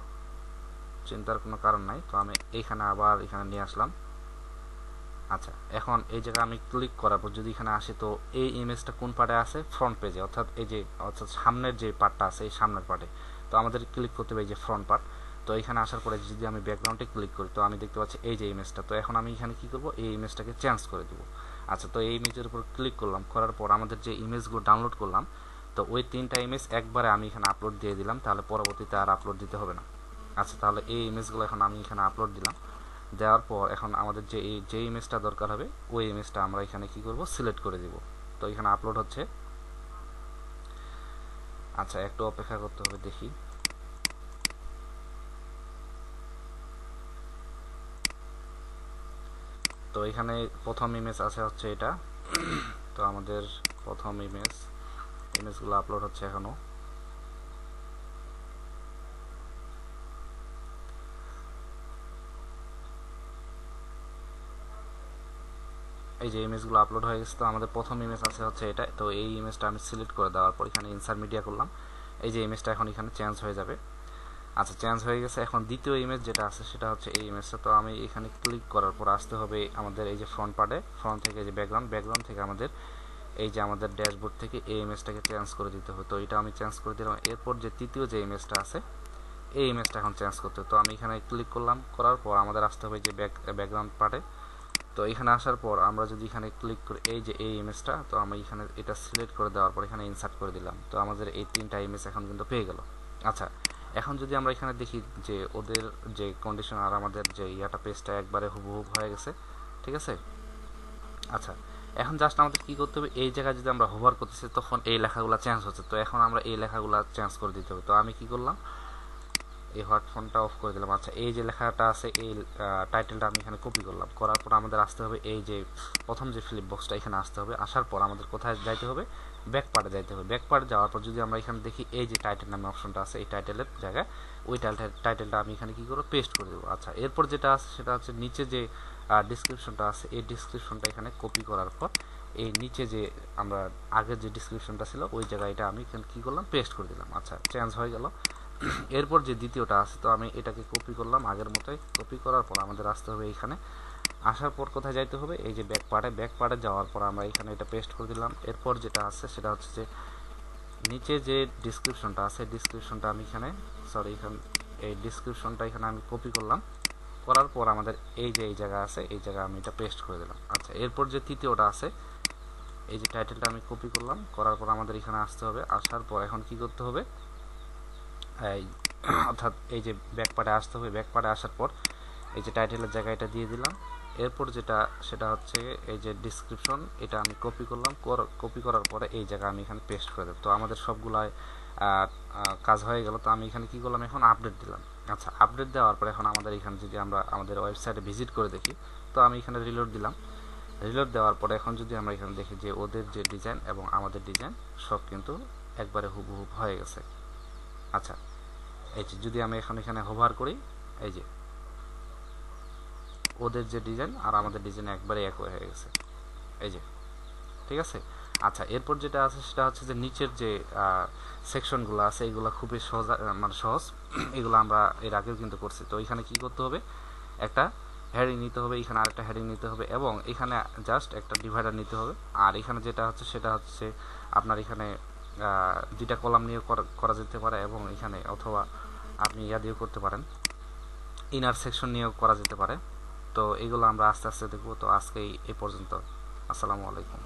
চিন্তার কোনো কারণ নাই। তো আমি এইখানে আবার এখানে নিয়ে আসলাম। আচ্ছা, এখন এই জায়গায় আমি ক্লিক করার পর যদি এখানে আসি, তো এই ইমেজটা কোন পার্টে আছে, ফ্রন্ট পেজে, অর্থাৎ সামনের যে পার্টটা আছে এই সামনের পার্টে। তো আমাদের ক্লিক করতে হবে এই যে ফ্রন্ট পার্ট। তো এখানে আসার পরে যদি আমি ব্যাকগ্রাউন্ডে ক্লিক করি, তো আমি দেখতে পাচ্ছি এই যে ইমেজটা। তো এখন আমি এখানে কি করব, এই ইমেজটাকে চেঞ্জ করে দেব। আচ্ছা, তো এই ইমেজের উপর ক্লিক করলাম, করার পর আমাদের যে ইমেজগুলো ডাউনলোড করলাম, তো ওই 3টা ইমেজ একবারে আমি এখানে আপলোড দিয়ে দিলাম, তাহলে পরবর্তীতে আর আপলোড দিতে হবে না। আচ্ছা, তাহলে এই ইমেজগুলো এখন আমি এখানে আপলোড দিলাম। দেওয়ার পর এখন আমাদের যে ইমেজটা দরকার হবে ওই ইমেজটা আমরা এখানে কি করব, সিলেক্ট করে দিব। তো এখানে আপলোড হচ্ছে। আচ্ছা, একটু অপেক্ষা করতে হবে, দেখি। তো এখানে প্রথম ইমেজ আছে হচ্ছে এটা। তো আমাদের প্রথম ইমেজগুলো আপলোড হচ্ছে এখনো। এই যে ইমেজগুলো আপলোড হয়ে গেছে। তো আমাদের প্রথম ইমেজ আছে হচ্ছে এটা। তো এই ইমেজটা আমি সিলেক্ট করে দেওয়ার পর এখানে ইনসার্ট মিডিয়া করলাম, এই যে ইমেজটা এখন এখানে চেঞ্জ হয়ে যাবে। আচ্ছা, চেঞ্জ হয়ে গেছে। এখন দ্বিতীয় ইমেজ যেটা আছে সেটা হচ্ছে এই ইমেজটা। তো আমি এখানে ক্লিক করার পর আসতে হবে আমাদের এই যে ফ্রন্ট পার্টে, ফ্রন্ট থেকে যে ব্যাকগ্রাউন্ড থেকে আমাদের এই যে আমাদের ড্যাশবোর্ড থেকে এই ইমেজটাকে চেঞ্জ করে দিতে হবে। তো এটা আমি চেঞ্জ করে দিলাম। এরপর যে তৃতীয় যে ইমেজটা আছে এই ইমেজটা এখন চেঞ্জ করতে হবে। তো আমি এখানে ক্লিক করলাম, করার পর আমাদের আসতে হবে যে ব্যাকগ্রাউন্ড পার্টে। তো এখানে আসার পর আমরা যদি এখানে ক্লিক করি এই যে এই ইমেজটা, তো আমি এখানে এটা সিলেক্ট করে দেওয়ার পর এখানে ইনসার্ট করে দিলাম। তো আমাদের এই 3টা ইমেজ এখন কিন্তু পেয়ে গেল। আচ্ছা, এখন যদি আমরা এখানে দেখি যে ওদের যে কন্ডিশন আর আমাদের যে ইয়াটা পেজটা একবারে হুবহু হয়ে গেছে, ঠিক আছে। আচ্ছা, এখন জাস্ট আমাদের কি করতে হবে, এই জায়গায় যদি আমরা হোভার করতেছি তখন এই লেখাগুলো চেঞ্জ হচ্ছে। তো এখন আমরা এই লেখাগুলো চেঞ্জ করে দিতে হবে। তো আমি কি করলাম, এই হোয়াট ফোনটা অফ করে দিলাম। আচ্ছা, এই যে লেখাটা আছে এই টাইটেলটা আমি এখানে কপি করলাম, করার পর আমাদের আসতে হবে এই যে প্রথম যে ফ্লিপ বক্সটা এখানে আসতে হবে। আসার পর আমাদের কোথায় যাইতে হবে, ব্যাক পার্টে যাইতে হবে। ব্যাক পার্টে যাওয়ার পর যদি আমরা এখানে দেখি এই যে টাইটেল নামে অপশনটা আছে, এই টাইটেলের জায়গায় ওই টাইটেলটা আমি এখানে কি করবো, পেস্ট করে দেবো। আচ্ছা, এরপর যেটা আছে সেটা হচ্ছে নিচে যে ডিসক্রিপশনটা আছে এই ডিসক্রিপশনটা এখানে কপি করার পর এই নিচে যে আমরা আগের যে ডিসক্রিপশনটা ছিল ওই জায়গায় এটা আমি এখানে কি করলাম, পেস্ট করে দিলাম। আচ্ছা, চেঞ্জ হয়ে গেল। এরপর যে দ্বিতীয়টা আছে, তো আমি এটাকে কপি করলাম আগের মতোই। কপি করার পর আমাদের আসতে হবে এইখানে। আসার পর কোথায় যাইতে হবে, এই যে ব্যাক পার্টে যাওয়ার পর আমরা এখানে এটা পেস্ট করে দিলাম। এরপর যেটা আছে সেটা হচ্ছে যে নিচে যে ডিসক্রিপশনটা আছে ডিসক্রিপশনটা আমি এখানে এই ডিসক্রিপশনটা এখানে আমি কপি করলাম। করার পর আমাদের এই যে এই জায়গা আছে এই জায়গায় আমি এটা পেস্ট করে দিলাম। আচ্ছা, এরপর যে তৃতীয়টা আছে এই যে টাইটেলটা আমি কপি করলাম, করার পর আমাদের এখানে আসতে হবে। আসার পর এখন কি করতে হবে, অর্থাৎ এই যে ব্যাক পার্টে আসতে হবে। ব্যাক পার্টে আসার পর এই যে টাইটেলের জায়গায় এটা দিয়ে দিলাম। এরপর যেটা সেটা হচ্ছে এই যে ডিসক্রিপশন, এটা আমি কপি করলাম। কপি করার পরে এই জায়গায় আমি এখানে পেস্ট করে দেব। তো আমাদের সবগুলাই কাজ হয়ে গেল। তো আমি এখানে কি করলাম, এখন আপডেট দিলাম। আচ্ছা, আপডেট দেওয়ার পরে এখন আমাদের এখানে যদি আমরা আমাদের ওয়েবসাইটে ভিজিট করে দেখি, তো আমি এখানে রিলোড দিলাম। রিলোড দেওয়ার পরে এখন যদি আমরা এখানে দেখি যে ওদের যে ডিজাইন এবং আমাদের ডিজাইন সব কিন্তু একবারে হুবহু হয়ে গেছে। আচ্ছা, এই যে যদি আমি এখন এখানে হোভার করি, এই যে ওদের যে ডিজাইন আর আমাদের ডিজাইন একবারে এক হয়ে গেছে, এই যে, ঠিক আছে। আচ্ছা, এরপর যেটা আছে সেটা হচ্ছে যে নিচের যে সেকশনগুলো আছে এগুলো খুবই সহজ, মানে সহজ। এগুলো আমরা এর আগেও কিন্তু করছি। তো এখানে কি করতে হবে, একটা হেডিং নিতে হবে, এখানে আরেকটা হেডিং নিতে হবে এবং এখানে জাস্ট একটা ডিভাইডার নিতে হবে। আর এখানে যেটা হচ্ছে সেটা হচ্ছে আপনার এখানে 2টা কলাম নিয়ে করা যেতে পারে এবং এখানে অথবা আপনি ইয়া দিয়েও করতে পারেন, ইনার সেকশন নিয়েও করা যেতে পারে। তো এগুলো আমরা আস্তে আস্তে দেখব। তো আজকে এই পর্যন্ত। আসসালামু আলাইকুম।